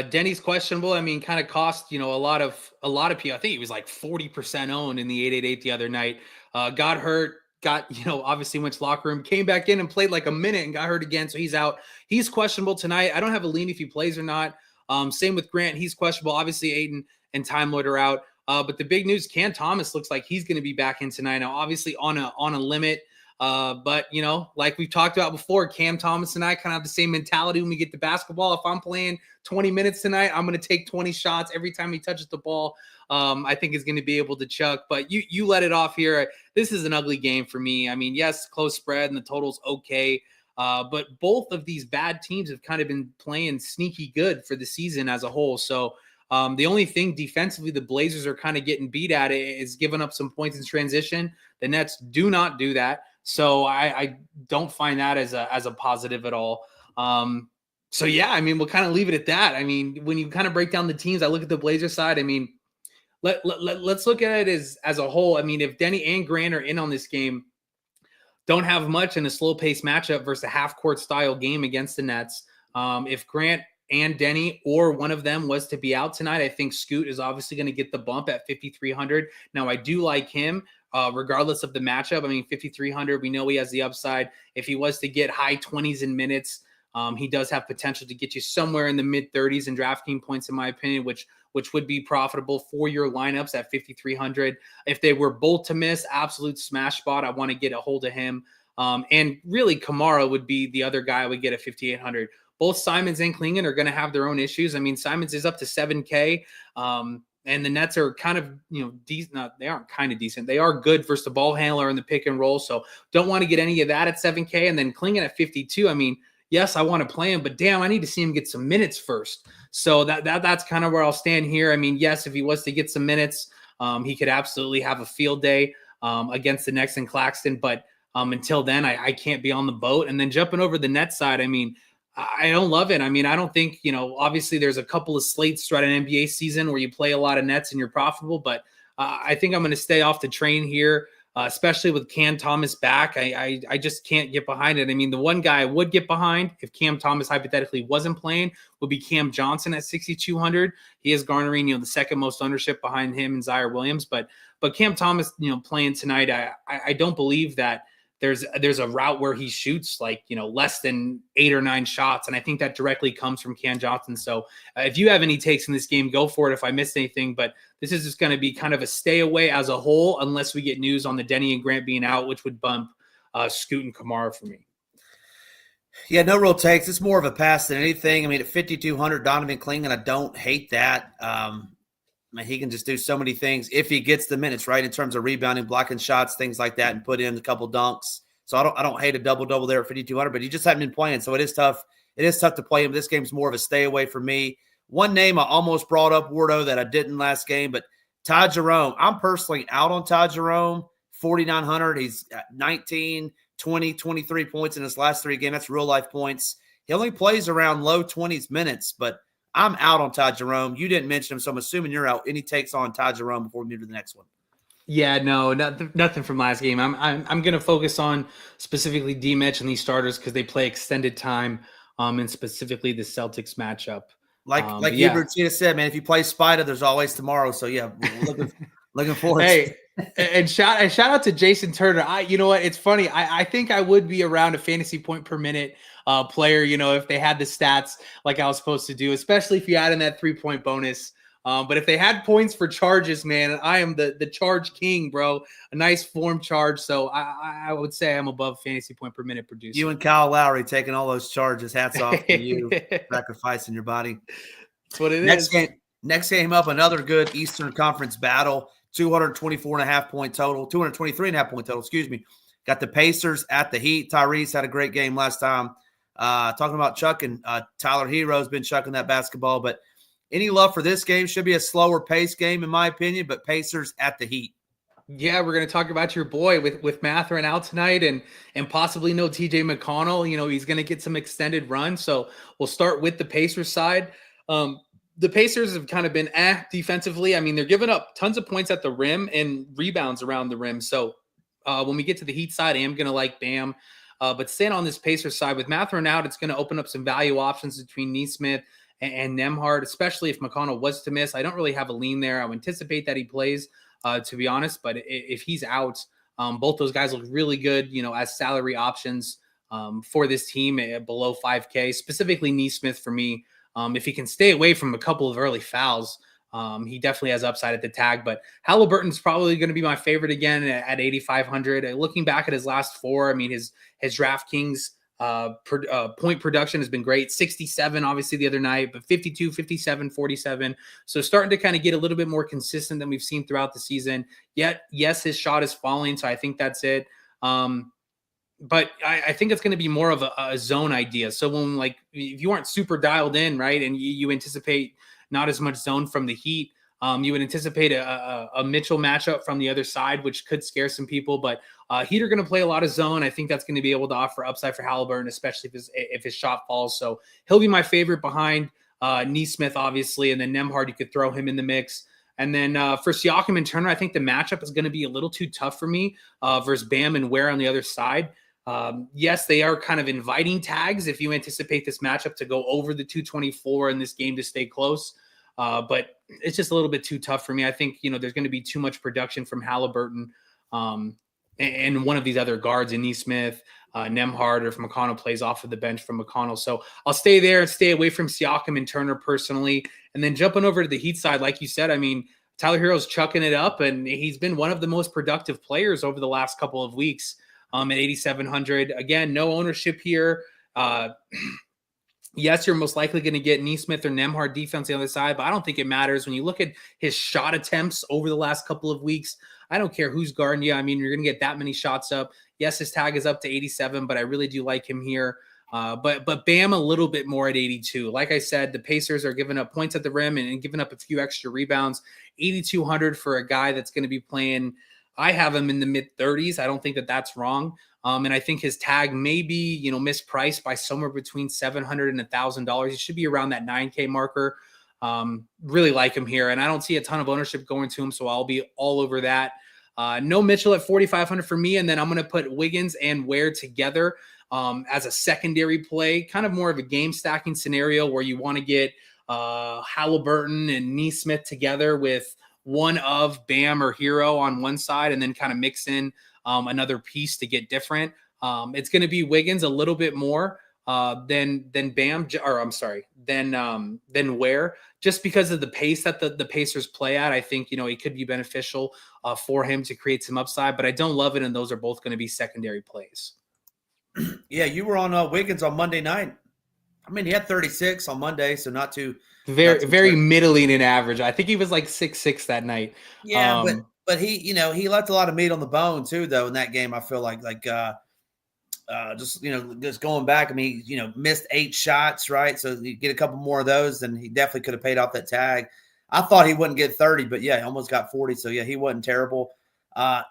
Denny's questionable. I mean, kind of cost, a lot of people. I think he was like 40% owned in the 888 the other night. Got hurt. Obviously went to the locker room, came back in and played like a minute and got hurt again. So he's out. He's questionable tonight. I don't have a lean if he plays or not. Same with Grant. He's questionable. Obviously Aiden and Time Lord are out. But the big news, Cam Thomas looks like he's going to be back in tonight. Now, obviously on a limit. But like we've talked about before, Cam Thomas and I kind of have the same mentality when we get to basketball. If I'm playing 20 minutes tonight, I'm going to take 20 shots every time he touches the ball. I think he's going to be able to chuck, but you let it off here. This is an ugly game for me. I mean, yes, close spread and the total's okay. But both of these bad teams have kind of been playing sneaky good for the season as a whole. So the only thing defensively the Blazers are kind of getting beat at is giving up some points in transition. The Nets do not do that. So I don't find that as a positive at all. So yeah, I mean, we'll kind of leave it at that. I mean, when you kind of break down the teams, I look at the Blazers side. I mean, let's look at it as a whole. I mean, if Denny and Grant are in on this game, don't have much in a slow paced matchup versus a half court style game against the Nets. If Grant and Denny or one of them was to be out tonight, I think Scoot is obviously going to get the bump at 5,300. Now I do like him. Regardless of the matchup. I mean, 5,300, we know he has the upside. If he was to get high 20s in minutes, he does have potential to get you somewhere in the mid 30s in DraftKings points, in my opinion, which which would be profitable for your lineups at 5,300. If they were both to miss, absolute smash spot. I want to get a hold of him. And really, Kamara would be the other guy I would get at 5,800. Both Simons and Klingen are going to have their own issues. I mean, Simons is up to 7K. And the Nets are kind of, decent. They aren't kind of decent. They are good versus the ball handler in the pick and roll. So don't want to get any of that at 7K. And then Klingen at 52. I mean, yes, I want to play him, but damn, I need to see him get some minutes first. So that's kind of where I'll stand here. I mean, yes, if he was to get some minutes, he could absolutely have a field day against the Knicks and Claxton. But until then, I can't be on the boat. And then jumping over the Nets side, I mean, I don't love it. I mean, I don't think, obviously there's a couple of slates throughout an NBA season where you play a lot of Nets and you're profitable, but I think I'm going to stay off the train here, especially with Cam Thomas back. I just can't get behind it. I mean, the one guy I would get behind if Cam Thomas hypothetically wasn't playing would be Cam Johnson at 6,200. He is garnering, the second most ownership behind him and Zaire Williams, but Cam Thomas, playing tonight, I don't believe that there's a route where he shoots less than 8 or 9 shots. And I think that directly comes from Cam Johnson. So if you have any takes in this game, go for it if I missed anything, but this is just going to be kind of a stay away as a whole, unless we get news on the Denny and Grant being out, which would bump Scoot and Kamara for me. Yeah, no real takes. It's more of a pass than anything. I mean, at 5,200, Donovan Klingen, I don't hate that. I mean, he can just do so many things if he gets the minutes, right, in terms of rebounding, blocking shots, things like that, and put in a couple dunks. So I don't hate a double-double there at 5,200, but he just hasn't been playing, so it is tough. It is tough to play him. This game's more of a stay away for me. One name I almost brought up, Wardo, that I didn't last game, but Ty Jerome. I'm personally out on Ty Jerome, 4,900. He's at 19, 20, 23 points in his last 3 games. That's real-life points. He only plays around low 20s minutes, but I'm out on Ty Jerome. You didn't mention him, so I'm assuming you're out. Any takes on Ty Jerome before we move to the next one? Yeah, no, nothing from last game. I'm going to focus on specifically D-Mitch and these starters because they play extended time, and specifically the Celtics matchup. Like Hubert said, man, if you play Spida, there's always tomorrow. So yeah, looking forward. Hey, and shout out to Jason Turner. You know what? It's funny. I think I would be around a fantasy point per minute player, if they had the stats like I was supposed to do, especially if you add in that 3-point bonus. But if they had points for charges, man, I am the charge king, bro. A nice form charge. So I would say I'm above fantasy point per minute producer. You and Kyle Lowry taking all those charges. Hats off to you, sacrificing your body. That's what it is. Next game up, another good Eastern Conference battle. 224.5 point total, 223.5 point total, excuse me. Got the Pacers at the Heat. Tyrese had a great game last time. Talking about chucking, Tyler Hero's been chucking that basketball, but any love for this game? Should be a slower pace game, in my opinion, but Pacers at the Heat. Yeah, we're going to talk about your boy with Mathurin out tonight and possibly no TJ McConnell. He's going to get some extended run. So we'll start with the Pacers side. The Pacers have kind of been defensively. I mean, they're giving up tons of points at the rim and rebounds around the rim. So when we get to the Heat side, I am going to like Bam. But staying on this Pacers side, with Mathurin out, it's going to open up some value options between Nesmith and Nembhard, especially if McConnell was to miss. I don't really have a lean there. I would anticipate that he plays, to be honest. But if he's out, both those guys look really good, as salary options for this team at below 5K, specifically Nesmith for me. If he can stay away from a couple of early fouls, he definitely has upside at the tag. But Halliburton's probably going to be my favorite again at 8,500. Looking back at his last 4, I mean, his DraftKings point production has been great. 67, obviously, the other night, but 52, 57, 47. So starting to kind of get a little bit more consistent than we've seen throughout the season. Yet, yes, his shot is falling, so I think that's it. But I think it's going to be more of a zone idea. So when, if you aren't super dialed in, right, and you anticipate not as much zone from the Heat, you would anticipate a Mitchell matchup from the other side, which could scare some people. But Heat are going to play a lot of zone. I think that's going to be able to offer upside for Halliburton, especially if his shot falls. So he'll be my favorite behind Nesmith, obviously, and then Nembhard, you could throw him in the mix. And then for Siakam and Turner, I think the matchup is going to be a little too tough for me versus Bam and Ware on the other side. Yes, they are kind of inviting tags if you anticipate this matchup to go over the 224 and this game to stay close. But it's just a little bit too tough for me. I think, there's going to be too much production from Halliburton. And and one of these other guards, in Nesmith, Nembhard, or if McConnell plays off of the bench from McConnell. So I'll stay there and stay away from Siakam and Turner personally. And then jumping over to the Heat side, like you said, I mean, Tyler Hero's chucking it up, and he's been one of the most productive players over the last couple of weeks at 8,700. Again, no ownership here. Yes, you're most likely going to get Nesmith or Nembhard defense on the other side, but I don't think it matters. When you look at his shot attempts over the last couple of weeks, I don't care who's guarding you. I mean, you're going to get that many shots up. Yes, his tag is up to 87, but I really do like him here. But Bam a little bit more at 82. Like I said, the Pacers are giving up points at the rim and giving up a few extra rebounds. 8,200 for a guy that's going to be playing. I have him in the mid 30s. I don't think that that's wrong. And I think his tag may be, mispriced by somewhere between $700 and $1,000. He should be around that 9K marker. Really like him here. And I don't see a ton of ownership going to him, so I'll be all over that. No Mitchell at 4,500 for me. And then I'm going to put Wiggins and Ware together as a secondary play, kind of more of a game stacking scenario where you want to get Halliburton and Nesmith together with one of Bam or Hero on one side, and then kind of mix in another piece to get different. It's going to be Wiggins a little bit more than Bam, or I'm sorry, than Ware, just because of the pace that the Pacers play at. I think, it could be beneficial for him to create some upside, but I don't love it. And those are both going to be secondary plays. Yeah, you were on Wiggins on Monday night. I mean, he had 36 on Monday, so not too very middling in average. I think he was like 6'6" that night. Yeah, but he, he left a lot of meat on the bone too, though, in that game. I feel like just going back. I mean, he, missed 8 shots, right? So you get a couple more of those, and he definitely could have paid off that tag. I thought he wouldn't get 30, but yeah, he almost got 40. So yeah, he wasn't terrible.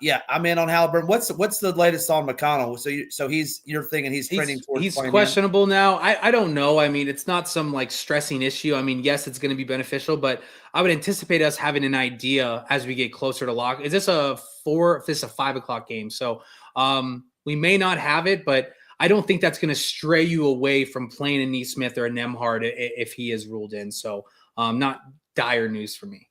Yeah, I'm in on Halliburton. What's the latest on McConnell? So you're thinking he's trending towards he's questionable now. I don't know. I mean, it's not some like stressing issue. I mean, yes, it's going to be beneficial, but I would anticipate us having an idea as we get closer to lock. Is this a 5 o'clock game? So we may not have it, but I don't think that's going to stray you away from playing a Nesmith or a Nembhard if he is ruled in. So not dire news for me.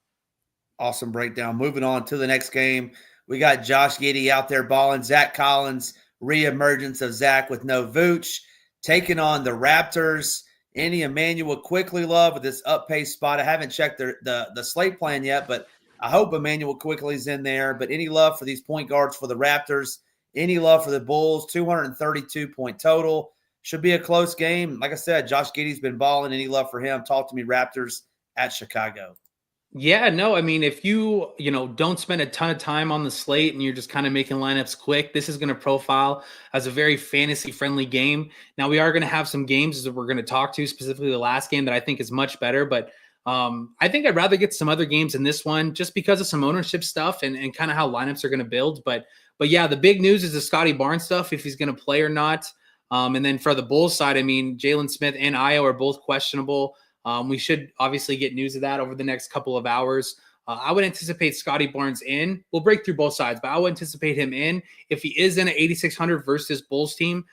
Awesome breakdown. Moving on to the next game. We got Josh Giddey out there balling. Zach Collins, reemergence of Zach with no Vooch, taking on the Raptors. Any Emmanuel Quickly love with this up-pace spot? I haven't checked the slate plan yet, but I hope Emmanuel Quickly's in there. But any love for these point guards for the Raptors? Any love for the Bulls? 232-point total. Should be a close game. Like I said, Josh Giddey's been balling. Any love for him? Talk to me, Raptors at Chicago. Yeah, no, I mean, if you don't spend a ton of time on the slate and you're just kind of making lineups quick, this is going to profile as a very fantasy-friendly game. Now, we are going to have some games that we're going to talk to, specifically the last game that I think is much better, but I think I'd rather get some other games in this one just because of some ownership stuff and kind of how lineups are going to build. But yeah, the big news is the Scotty Barnes stuff, if he's going to play or not. And then for the Bulls side, I mean, Jalen Smith and Ayo are both questionable. We should obviously get news of that over the next couple of hours. I would anticipate Scotty Barnes in. We'll break through both sides, but I would anticipate him in. If he is in at 8,600 versus this Bulls team,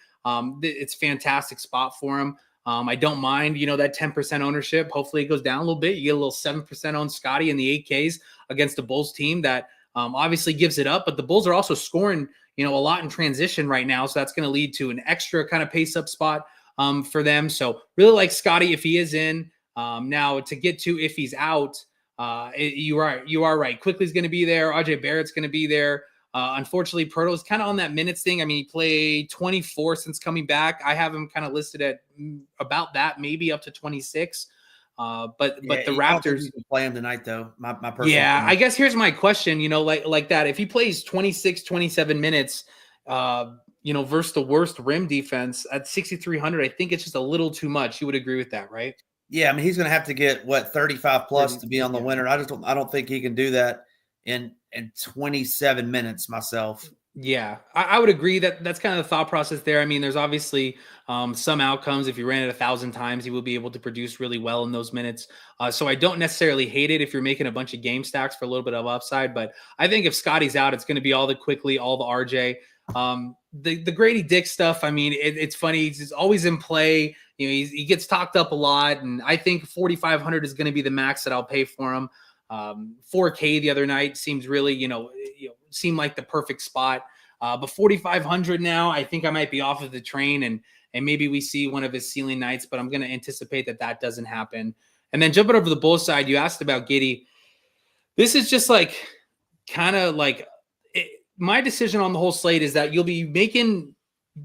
it's a fantastic spot for him. I don't mind, that 10% ownership. Hopefully it goes down a little bit. You get a little 7% on Scotty in the 8Ks against the Bulls team that obviously gives it up, but the Bulls are also scoring, a lot in transition right now. So that's going to lead to an extra kind of pace up spot for them. So really like Scotty if he is in. Now to get to if he's out, you are right. Quickly's going to be there. RJ Barrett's going to be there. Unfortunately, Pirtle's kind of on that minutes thing. I mean, he played 24 since coming back. I have him kind of listed at about that, maybe up to 26. But the Raptors you can play him tonight, though. My personal yeah, opinion. I guess here's my question. Like that. If he plays 26, 27 minutes, versus the worst rim defense at 6,300, I think it's just a little too much. You would agree with that, right? Yeah, I mean, he's going to have to get 35 plus to be on the winner. I don't think he can do that in 27 minutes myself. Yeah, I would agree that that's kind of the thought process there. I mean, there's obviously some outcomes. If you ran it 1,000 times, you will be able to produce really well in those minutes. So I don't necessarily hate it if you're making a bunch of game stacks for a little bit of upside. But I think if Scotty's out, it's going to be all the Quickly, all the RJ. The Grady Dick stuff, I mean, it's funny. He's always in play. He gets talked up a lot, and I think 4,500 is going to be the max that I'll pay for him. 4K the other night seems really, seemed like the perfect spot. But 4,500 now, I think I might be off of the train, and maybe we see one of his ceiling nights, but I'm going to anticipate that doesn't happen. And then jumping over to the Bulls side, you asked about Giddey. This is just like kind of like my decision on the whole slate is that you'll be making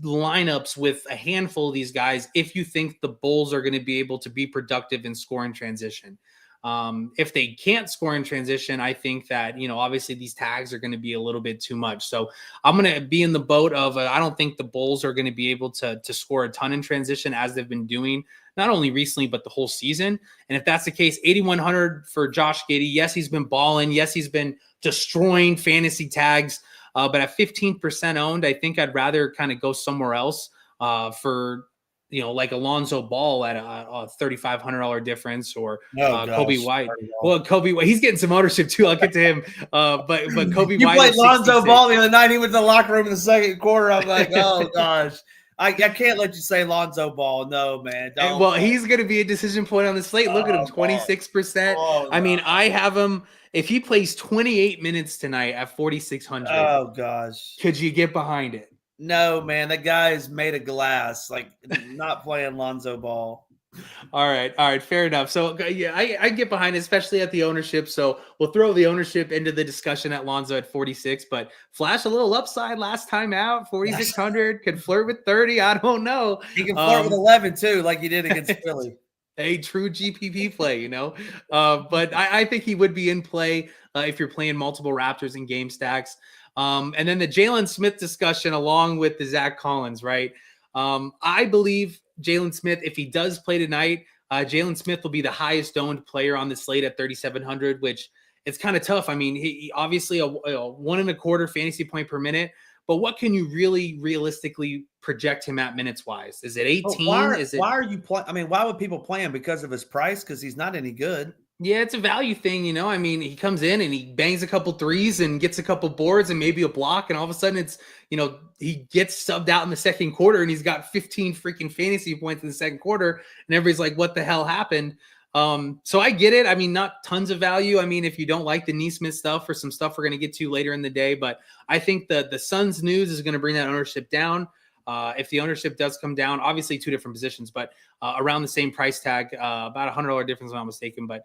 lineups with a handful of these guys if you think the Bulls are going to be able to be productive and score in transition. If they can't score in transition, I think that, obviously these tags are going to be a little bit too much. So I'm going to be in the boat of, I don't think the Bulls are going to be able to score a ton in transition as they've been doing, not only recently, but the whole season. And if that's the case, 8,100 for Josh Giddey. Yes, he's been balling. Yes, he's been destroying fantasy tags. But at 15% owned, I think I'd rather kind of go somewhere else for, like Alonzo Ball at a $3,500 difference, or Kobe White. Well, Kobe White, he's getting some ownership too. I'll get to him. But Kobe you White. You played Lonzo Ball the other night. He was in the locker room in the second quarter. I'm like, oh gosh. I can't let you say Lonzo Ball. No, man. Don't. Well, he's going to be a decision point on the slate. Look at him, 26%. Oh, I mean, I have him. If he plays 28 minutes tonight at 4,600. Oh, gosh. Could you get behind it? No, man. The guy is made of glass. Like, not playing Lonzo Ball. All right, fair enough. So yeah, I get behind it, especially at the ownership. So we'll throw the ownership into the discussion at Lonzo at 46, but flash a little upside last time out, 4,600, could flirt with 30. I don't know. He can flirt with 11 too, like you did against Philly. A true GPP play, but I think he would be in play if you're playing multiple Raptors in game stacks. And then the Jalen Smith discussion along with the Zach Collins, right? I believe Jalen Smith, if he does play tonight, Jalen Smith will be the highest owned player on the slate at 3,700, which it's kind of tough. I mean, he obviously a 1.25 fantasy point per minute, but what can you really realistically project him at minutes wise? Is it 18? Why are you playing? I mean, why would people play him? Because of his price? Because he's not any good. Yeah, it's a value thing, I mean, he comes in and he bangs a couple threes and gets a couple boards and maybe a block, and all of a sudden it's, he gets subbed out in the second quarter and he's got 15 freaking fantasy points in the second quarter, and everybody's like, what the hell happened? So I get it. I mean, not tons of value. I mean, if you don't like the Neesmith stuff or some stuff we're going to get to later in the day, but I think the Suns news is going to bring that ownership down. If the ownership does come down, obviously two different positions, but around the same price tag, about $100 difference if I'm not mistaken, but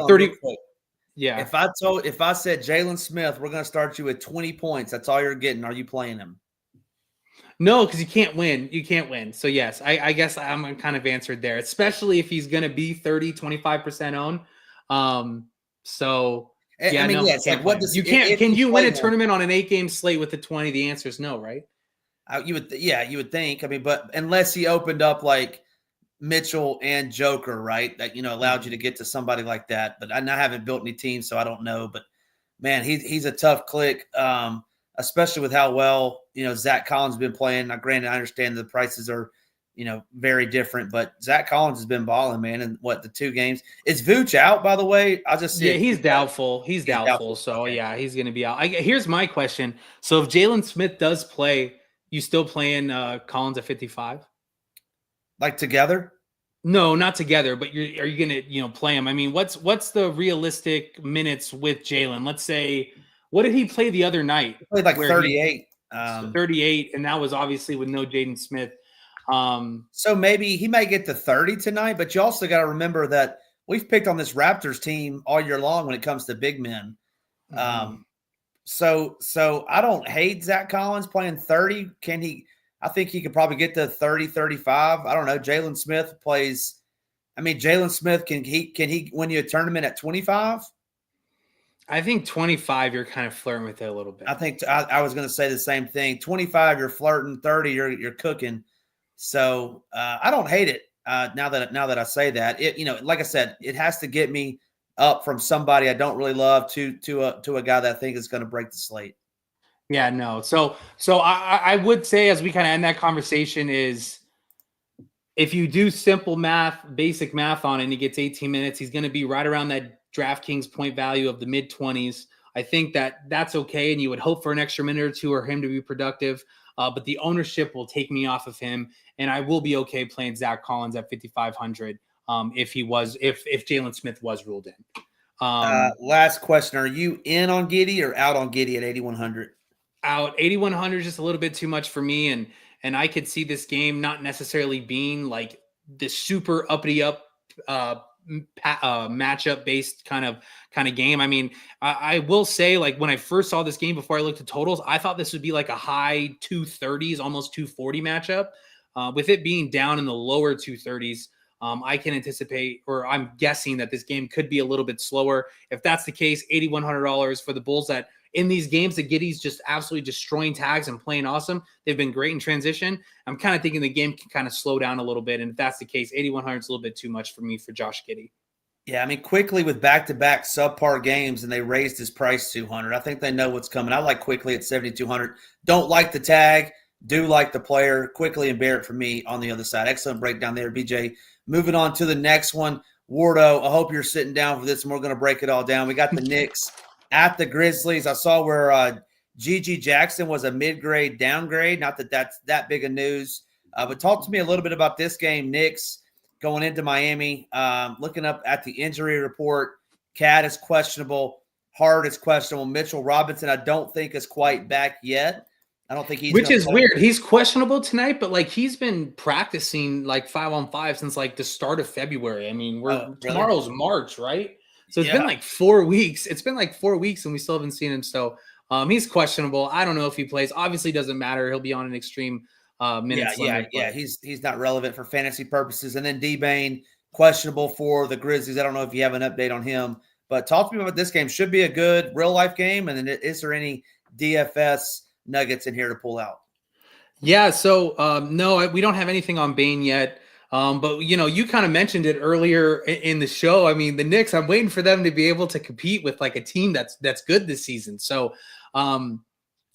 30. Yeah. If I said Jalen Smith, we're going to start you at 20 points. That's all you're getting. Are you playing him? No, because you can't win. You can't win. So yes, I guess I'm kind of answered there, especially if he's going to be 25% owned. So yeah, I mean, no, yes. Like, what does can you win a tournament on an 8-game slate with the 20? The answer is no, right? You would think. I mean, but unless he opened up like Mitchell and Joker, right? That allowed you to get to somebody like that. But I haven't built any teams, so I don't know. But man, he's a tough click, especially with how well Zach Collins has been playing. Now, granted, I understand the prices are very different, but Zach Collins has been balling, man. And the 2 games is Vooch out, by the way? I just see he's doubtful. He's doubtful. So okay. Yeah, he's going to be out. Here's my question: so if Jalen Smith does play, you still playing Collins at 55? Like together? No, not together. But are you going to play him? I mean, what's the realistic minutes with Jalen? Let's say, what did he play the other night? He played like 38. 38, and that was obviously with no Jaden Smith. So maybe he may get to 30 tonight. But you also got to remember that we've picked on this Raptors team all year long when it comes to big men. Mm-hmm. So I don't hate Zach Collins playing 30. Can he? I think he could probably get to 30, 35. I don't know. Jalen Smith plays. I mean, Jalen Smith, can he win you a tournament at 25? I think 25, you're kind of flirting with it a little bit. I think I was going to say the same thing. 25, you're flirting. 30, you're cooking. So I don't hate it. Now that I say that, like I said, it has to get me up from somebody I don't really love to a guy that I think is going to break the slate. Yeah, no. So I would say, as we kind of end that conversation, is if you do simple math, basic math on it, and he gets 18 minutes, he's going to be right around that DraftKings point value of the mid-20s. I think that's okay, and you would hope for an extra minute or two or him to be productive. But the ownership will take me off of him, and I will be okay playing Zach Collins at 5,500 if Jalen Smith was ruled in. Last question: are you in on Giddey or out on Giddey at 8,100? Out. 8,100 is just a little bit too much for me, and I could see this game not necessarily being like the super uppity up matchup based kind of game. I mean, I will say, like, when I first saw this game before I looked at totals, I thought this would be like a high 230s, almost 240 matchup. With it being down in the lower 230s, I can anticipate, or I'm guessing, that this game could be a little bit slower. If that's the case, $8,100 for the Bulls that in these games that Giddey's just absolutely destroying tags and playing awesome. They've been great in transition. I'm kind of thinking the game can kind of slow down a little bit. And if that's the case, 8,100 is a little bit too much for me for Josh Giddey. Yeah, I mean, quickly with back-to-back subpar games, and they raised his price 200. I think they know what's coming. I like Quickly at 7,200. Don't like the tag. Do like the player. Quickly and Barrett for me on the other side. Excellent breakdown there, BJ. Moving on to the next one. Wardo, I hope you're sitting down for this, and we're going to break it all down. We got the Knicks at the Grizzlies. I saw where G.G. Jackson was a mid-grade downgrade. Not that that's that big of news. But talk to me a little bit about this game. Knicks going into Miami. Looking up at the injury report, Cat is questionable. Hart is questionable. Mitchell Robinson, I don't think is quite back yet. I don't think he's – which is weird. He's questionable tonight, but, like, he's been practicing, like, 5-on-5 since, like, the start of February. I mean, tomorrow's March, right? So it's been like 4 weeks. It's been like 4 weeks, and we still haven't seen him. So he's questionable. I don't know if he plays. Obviously, doesn't matter. He'll be on an extreme minutes limit. Yeah. He's not relevant for fantasy purposes. And then D-Bane, questionable for the Grizzlies. I don't know if you have an update on him. But talk to me about this game. Should be a good real-life game. And then is there any DFS nuggets in here to pull out? Yeah, so no, we don't have anything on Bane yet. But, you know, you kind of mentioned it earlier in the show. I mean, the Knicks, I'm waiting for them to be able to compete with, like, a team that's good this season. So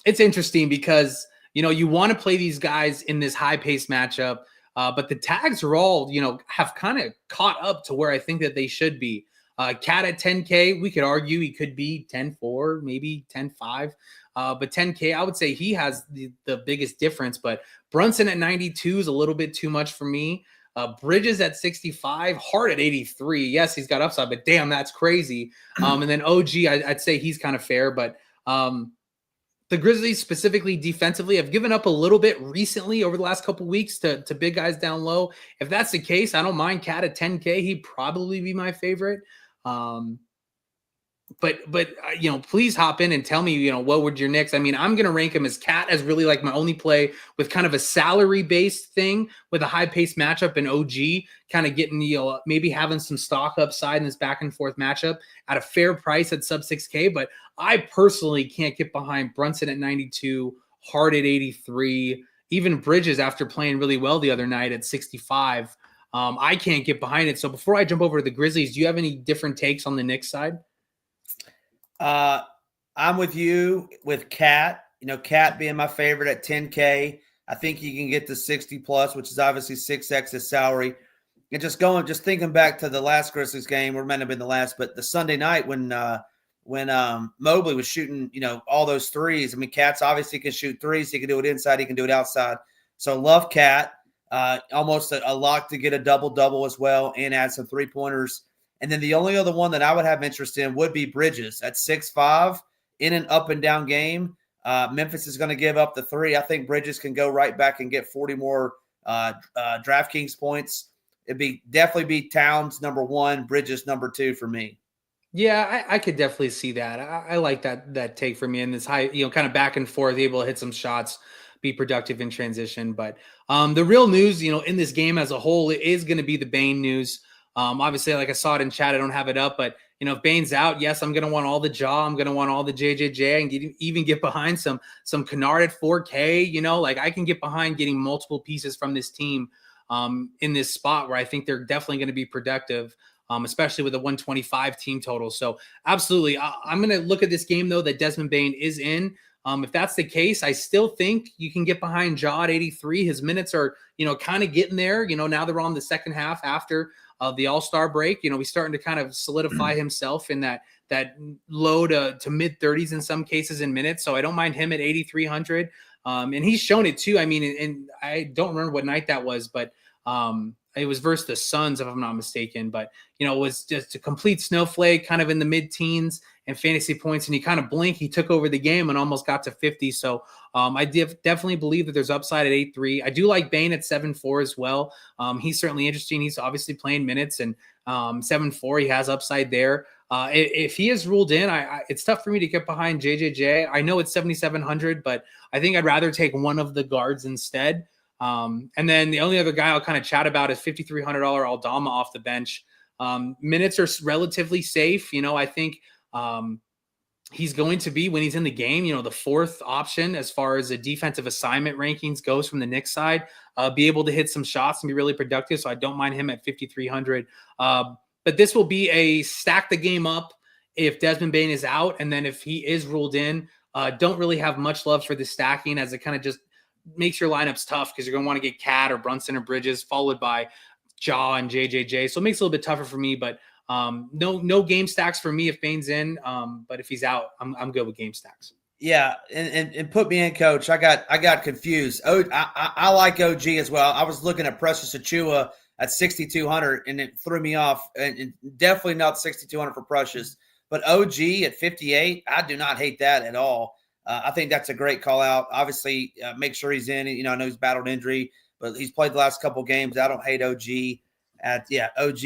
it's interesting because, you know, you want to play these guys in this high-paced matchup, but the tags are all, you know, have kind of caught up to where I think that they should be. Cat at 10K, we could argue he could be 10-4, maybe 10-5. But 10K, I would say he has the biggest difference. But Brunson at 92 is a little bit too much for me. Bridges at 65, Hart at 83. Yes, he's got upside, but damn, that's crazy. And then OG, I'd say he's kind of fair. But the Grizzlies, specifically defensively, have given up a little bit recently over the last couple weeks to big guys down low. If that's the case, I don't mind Cat at 10K. He'd probably be my favorite. But you know, please hop in and tell me, you know, what would your Knicks? I mean, I'm going to rank him as Cat as really like my only play with kind of a salary-based thing with a high-paced matchup, and OG kind of getting, you know, maybe having some stock upside in this back-and-forth matchup at a fair price at sub 6K. But I personally can't get behind Brunson at 92, Hart at 83, even Bridges after playing really well the other night at 65. I can't get behind it. So before I jump over to the Grizzlies, do you have any different takes on the Knicks side? I'm with you with Cat. You know, Cat being my favorite at 10K. I think you can get to 60 plus, which is obviously 6x his salary. And just thinking back to the last Grizzlies game, or it might have been the last, but the Sunday night when Mobley was shooting, you know, all those threes. I mean, Cat's obviously can shoot threes. He can do it inside. He can do it outside. So love Cat. Almost a lock to get a double-double as well and add some three-pointers. And then the only other one that I would have interest in would be Bridges at 6'5" in an up-and-down game. Memphis is going to give up the three. I think Bridges can go right back and get 40 more DraftKings points. It'd definitely be Towns number 1, Bridges number 2 for me. Yeah, I could definitely see that. I like that take for me in this high, you know, kind of back and forth, able to hit some shots, be productive in transition. But the real news, you know, in this game as a whole is going to be the Bane news. Obviously, like I saw it in chat, I don't have it up, but, you know, if Bane's out, yes, I'm going to want all the Jaw. I'm going to want all the JJJ and even get behind some Kennard at 4K, you know, like I can get behind getting multiple pieces from this team in this spot where I think they're definitely going to be productive, especially with a 125 team total. So absolutely. I'm going to look at this game though, that Desmond Bane is in. If that's the case, I still think you can get behind Jaw at 83. His minutes are, you know, kind of getting there. You know, now they're on the second half after the All-Star break. You know, he's starting to kind of solidify himself in that low to mid 30s in some cases in minutes. So I don't mind him at 8,300. And he's shown it too. I mean, and I don't remember what night that was, but It was versus the Suns, if I'm not mistaken, but it was just a complete snowflake, kind of in the mid-teens and fantasy points. And he kind of blinked. He took over the game and almost got to 50. So I definitely believe that there's upside at 8-3. I do like Bane at 7-4 as well. He's certainly interesting. He's obviously playing minutes, and 7-4, he has upside there. If he is ruled in, it's tough for me to get behind JJJ. I know it's 7,700, but I think I'd rather take one of the guards instead. And then the only other guy I'll kind of chat about is $5,300 Aldama off the bench. Minutes are relatively safe. I think he's going to be, when he's in the game, the fourth option as far as the defensive assignment rankings goes from the Knicks side, be able to hit some shots and be really productive. So I don't mind him at 5,300. But this will be a stack the game up if Desmond Bane is out. And then if he is ruled in, don't really have much love for the stacking, as it kind of just makes your lineups tough, because you're going to want to get Cat or Brunson or Bridges followed by Jaw and JJJ. So it makes it a little bit tougher for me, but no game stacks for me if Bane's in. But if he's out, I'm good with game stacks. Yeah, and put me in, Coach. I got confused. I like OG as well. I was looking at Precious Achua at 6,200, and it threw me off. And definitely not 6,200 for Precious, but OG at 58, I do not hate that at all. I think that's a great call out. Obviously, make sure he's in. I know he's battled injury, but he's played the last couple games. I don't hate OG. OG.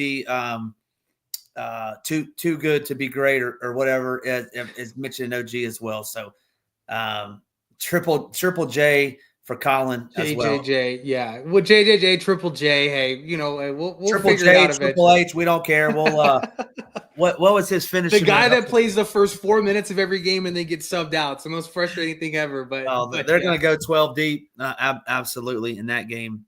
Too good to be great, or whatever is mentioned in OG as well. So triple J for Colin as well. JJJ, yeah. Well, JJJ, triple J. Hey, we'll triple figure J, it out eventually. Triple H, we don't care. We'll what was his finish? The guy that plays the first 4 minutes of every game and then gets subbed out. It's the most frustrating thing ever. But they're going to go 12 deep, absolutely, in that game.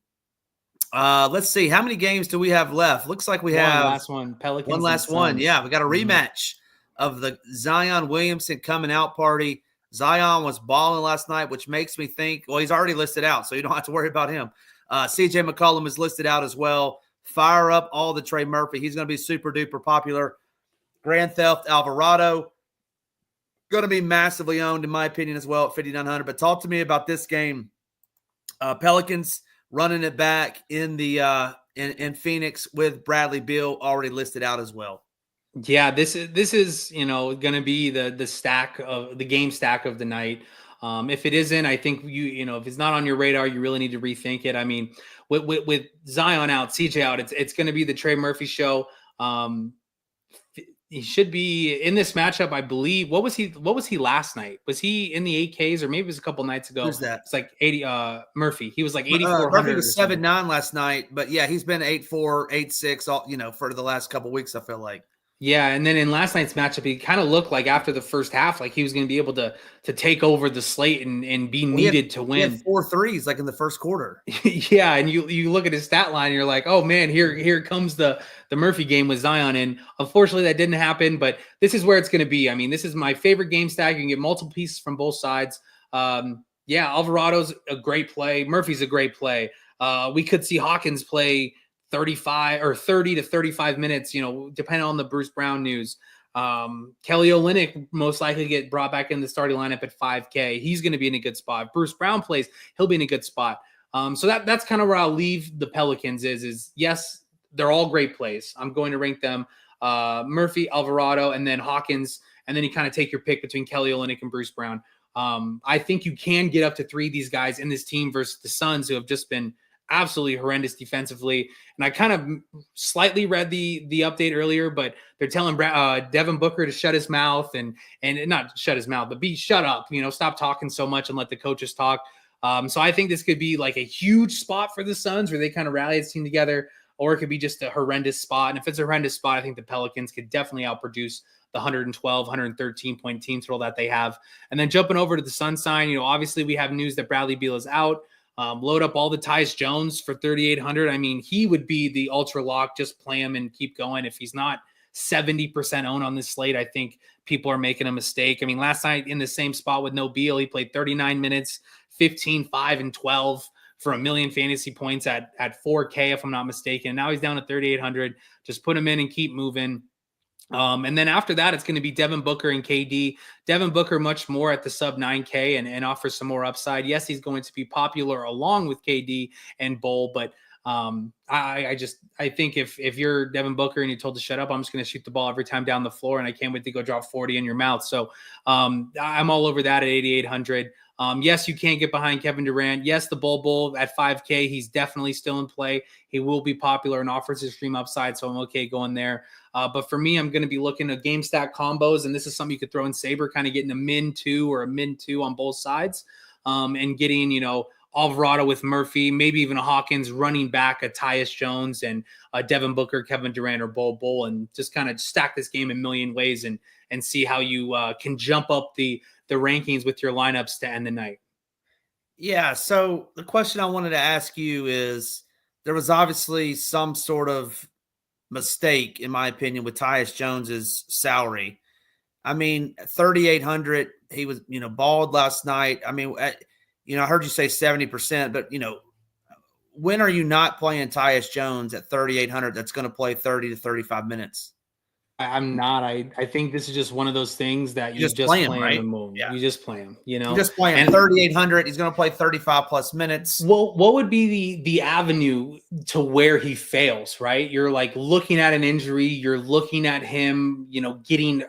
Let's see, how many games do we have left? Looks like we have last one. Pelicans. One last one. Yeah, we got a rematch of the Zion Williamson coming out party. Zion was balling last night, which makes me think, well, he's already listed out, so you don't have to worry about him. CJ McCollum is listed out as well. Fire up all the Trey Murphy. He's going to be super duper popular. Grand Theft Alvarado, going to be massively owned, in my opinion, as well at 5,900. But talk to me about this game. Pelicans running it back in the in Phoenix with Bradley Beal already listed out as well. Yeah, this is going to be the stack of the game stack of the night. If it isn't, I think if it's not on your radar, you really need to rethink it. I mean, with Zion out, CJ out, it's going to be the Trey Murphy show. He should be in this matchup, I believe. What was he last night? Was he in the 8Ks, or maybe it was a couple nights ago? Who's that? It's like 80. Murphy. He was like 8,400. Murphy was 7-9 last night, but yeah, he's been 8-4, 8-6 all for the last couple weeks, I feel like. Yeah, and then in last night's matchup, he kind of looked like after the first half, like he was going to be able to take over the slate and be needed to win. He had 4 threes like in the first quarter. Yeah, and you look at his stat line, and you're like, oh man, here comes the Murphy game with Zion, and unfortunately that didn't happen. But this is where it's going to be. I mean, this is my favorite game stack. You can get multiple pieces from both sides. Yeah, Alvarado's a great play. Murphy's a great play. We could see Hawkins play 35 or 30 to 35 minutes, depending on the Bruce Brown news. Kelly Olynyk most likely get brought back in the starting lineup at 5K. He's going to be in a good spot. If Bruce Brown plays, he'll be in a good spot. So that's kind of where I'll leave the Pelicans is yes, they're all great plays. I'm going to rank them Murphy, Alvarado, and then Hawkins, and then you kind of take your pick between Kelly Olynyk and Bruce Brown. I think you can get up to 3 of these guys in this team versus the Suns, who have just been absolutely horrendous defensively. And I kind of slightly read the update earlier, but they're telling Devin Booker to shut his mouth and not shut his mouth, but shut up, stop talking so much and let the coaches talk. So I think this could be like a huge spot for the Suns where they kind of rally this team together, or it could be just a horrendous spot. And if it's a horrendous spot, I think the Pelicans could definitely outproduce the 112, 113 point team total that they have. And then jumping over to the Sun side, obviously we have news that Bradley Beal is out. Load up all the Tyus Jones for 3,800. I mean, he would be the ultra lock. Just play him and keep going. If he's not 70% owned on this slate, I think people are making a mistake. I mean, last night in the same spot with no Beal, he played 39 minutes, 15, 5, and 12 for 1 million fantasy points at 4K, if I'm not mistaken. Now he's down to 3,800. Just put him in and keep moving. And then after that, it's going to be Devin Booker and KD. Devin Booker much more at the sub 9K and offers some more upside. Yes, he's going to be popular along with KD and Bull, but I think if you're Devin Booker and you're told to shut up, I'm just going to shoot the ball every time down the floor, and I can't wait to go drop 40 in your mouth. So I'm all over that at 8,800. Yes, you can't get behind Kevin Durant. Yes, the Bull at 5K, he's definitely still in play. He will be popular and offers extreme upside, so I'm okay going there. But for me, I'm going to be looking at game stack combos, and this is something you could throw in Saber, kind of getting a min 2 or a min 2 on both sides, and getting, Alvarado with Murphy, maybe even a Hawkins running back, a Tyus Jones, and Devin Booker, Kevin Durant, or Bull, and just kind of stack this game a million ways and see how you can jump up the rankings with your lineups to end the night. Yeah. So the question I wanted to ask you is, there was obviously some sort of mistake, in my opinion, with Tyus Jones's salary. I mean, 3,800, he was, balled last night. I mean, I heard you say 70%, but, when are you not playing Tyus Jones at 3,800 that's going to play 30 to 35 minutes? I'm not. I think this is just one of those things that you just play him, right? right? And move. Yeah. You just play him, You just play him 3,800. He's going to play 35 plus minutes. Well, what would be the avenue to where he fails, right? You're like looking at an injury. You're looking at him, getting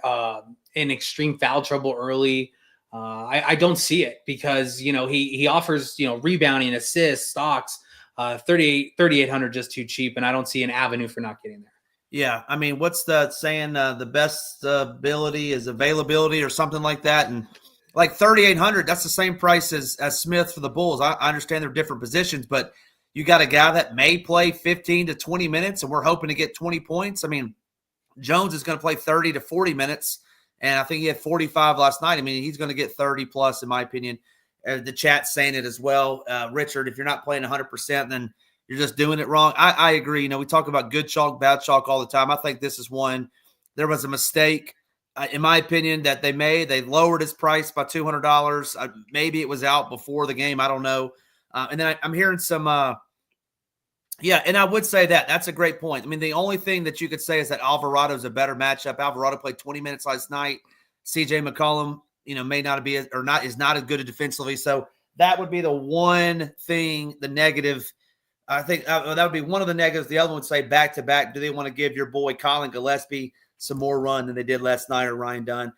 in extreme foul trouble early. I don't see it because, he offers, rebounding, assists, stocks, 3,800 just too cheap. And I don't see an avenue for not getting there. Yeah. I mean, what's the saying? The best ability is availability or something like that. And like 3,800, that's the same price as Smith for the Bulls. I understand they're different positions, but you got a guy that may play 15 to 20 minutes and we're hoping to get 20 points. I mean, Jones is going to play 30 to 40 minutes. And I think he had 45 last night. I mean, he's going to get 30 plus, in my opinion. The chat's saying it as well. Richard, if you're not playing 100%, then you're just doing it wrong. I agree. We talk about good chalk, bad chalk all the time. I think this is one. There was a mistake, in my opinion, that they made. They lowered his price by $200. Maybe it was out before the game. I don't know. And then I'm hearing some yeah, and I would say that's a great point. I mean, the only thing that you could say is that Alvarado is a better matchup. Alvarado played 20 minutes last night. CJ McCollum, may not be is not as good defensively. So that would be the one thing, the negative. I think that would be one of the negatives. The other one would say back to back. Do they want to give your boy Colin Gillespie some more run than they did last night, or Ryan Dunn?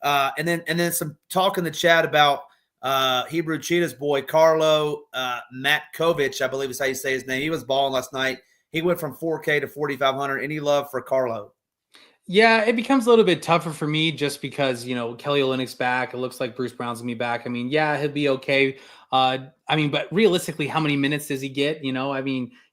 And then some talk in the chat about Hebrew Cheetah's boy, Carlo Matkovic, I believe is how you say his name. He was balling last night. He went from 4K to 4,500. Any love for Carlo? Yeah, it becomes a little bit tougher for me just because, Kelly Olynyk's back. It looks like Bruce Brown's going to be back. I mean, yeah, he'll be okay. But realistically, how many minutes does he get?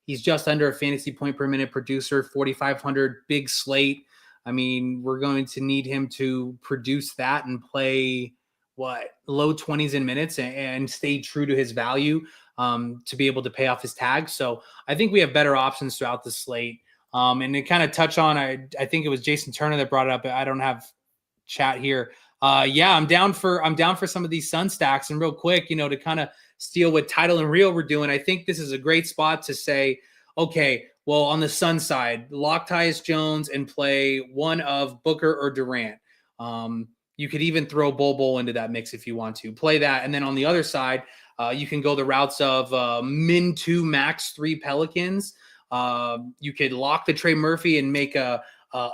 He's just under a fantasy point per minute producer, 4,500, big slate. I mean, we're going to need him to produce that and play low 20s in minutes and stay true to his value to be able to pay off his tag. So I think we have better options throughout the slate. And to kind of touch on, I think it was Jason Turner that brought it up. I don't have chat here. Yeah, I'm down for some of these Sun stacks. And real quick, to kind of steal what Title and Real were doing, I think this is a great spot to say, okay, well, on the Sun side, lock Tyus Jones and play one of Booker or Durant. You could even throw Bull into that mix if you want to play that. And then on the other side, you can go the routes of min 2, max 3 Pelicans. You could lock the Trey Murphy and make a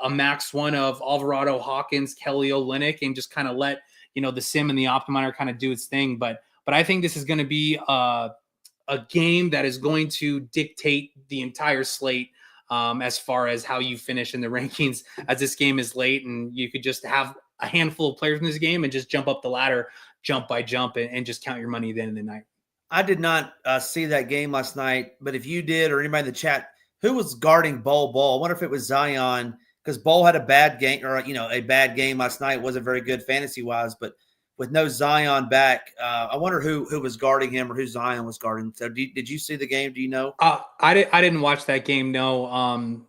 max 1 of Alvarado, Hawkins, Kelly Olynyk, and just kind of let the sim and the optimizer kind of do its thing. But I think this is going to be a game that is going to dictate the entire slate as far as how you finish in the rankings, as this game is late, and you could just have a handful of players in this game and just jump up the ladder, jump by jump, and just count your money at the end of the night. I did not see that game last night, but if you did, or anybody in the chat, who was guarding Bol? I wonder if it was Zion, because Bol had a bad game, or a bad game last night. It wasn't very good fantasy wise, but with no Zion back, I wonder who was guarding him or who Zion was guarding. So did you see the game? Do you know? I didn't watch that game. No.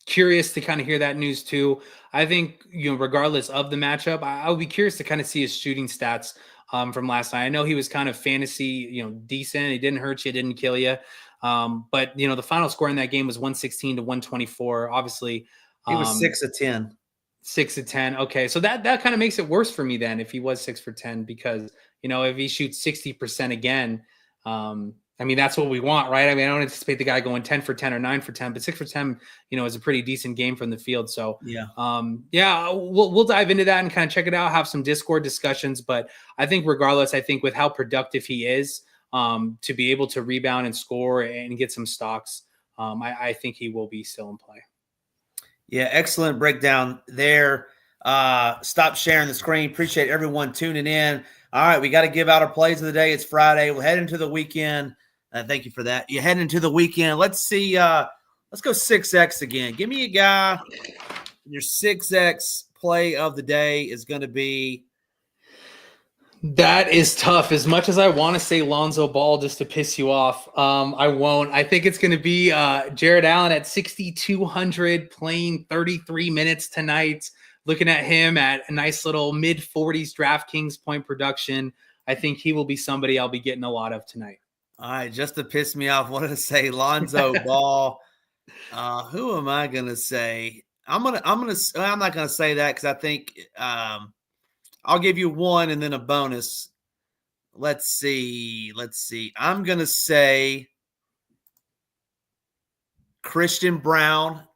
Curious to kind of hear that news too. I think regardless of the matchup, I would be curious to kind of see his shooting stats from last night. I know he was kind of fantasy, decent. He didn't hurt you, didn't kill you. But the final score in that game was 116 to 124. Obviously, he was 6 of 10. 6 of 10. Okay, so that kind of makes it worse for me then if he was 6 for 10, because if he shoots 60% again, I mean, that's what we want, right? I mean, I don't anticipate the guy going 10 for 10 or 9 for 10, but 6 for 10, is a pretty decent game from the field. So we'll dive into that and kind of check it out, have some Discord discussions. But I think regardless, I think with how productive he is, to be able to rebound and score and get some stocks, I think he will be still in play. Yeah, excellent breakdown there. Stop sharing the screen. Appreciate everyone tuning in. All right, we got to give out our plays of the day. It's Friday. We'll head into the weekend. Thank you for that. You head into the weekend. Let's see. Let's go 6X again. Give me a guy. Your 6X play of the day is going to be. That is tough. As much as I want to say Lonzo Ball just to piss you off, I won't. I think it's going to be Jared Allen at 6,200 playing 33 minutes tonight. Looking at him at a nice little mid-40s DraftKings point production. I think he will be somebody I'll be getting a lot of tonight. All right, just to piss me off, I wanted to say Lonzo Ball. Who am I going to say? I'm not going to say that because I think I'll give you one and then a bonus. Let's see. I'm going to say Christian Brown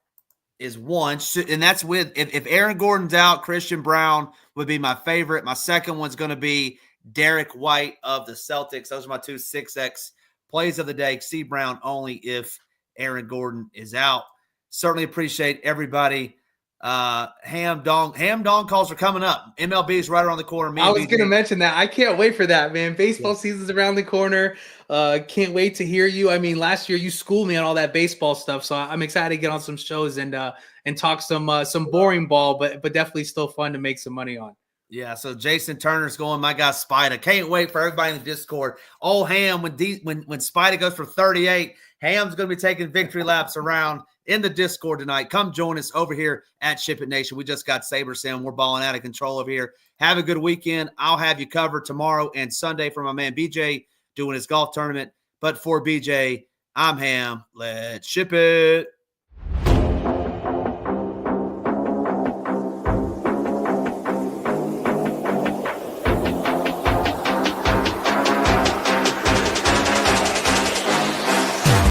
is one. And that's with if Aaron Gordon's out, Christian Brown would be my favorite. My second one's going to be Derek White of the Celtics. Those are my two 6X plays of the day. C Brown only if Aaron Gordon is out. Certainly appreciate everybody. Ham dong calls are coming up. MLB is right around the corner. I was going to mention that. I can't wait for that, man. Baseball season's around the corner. Can't wait to hear you. I mean, last year you schooled me on all that baseball stuff, so I'm excited to get on some shows and talk some boring ball, but definitely still fun to make some money on. Yeah, so Jason Turner's going, my guy Spida. Can't wait for everybody in the Discord. Old Ham, when Spida goes for 38, Ham's going to be taking victory laps around in the Discord tonight. Come join us over here at SHIPIT Nation. We just got SaberSim. We're balling out of control over here. Have a good weekend. I'll have you covered tomorrow and Sunday for my man BJ doing his golf tournament. But for BJ, I'm Ham. Let's ship it.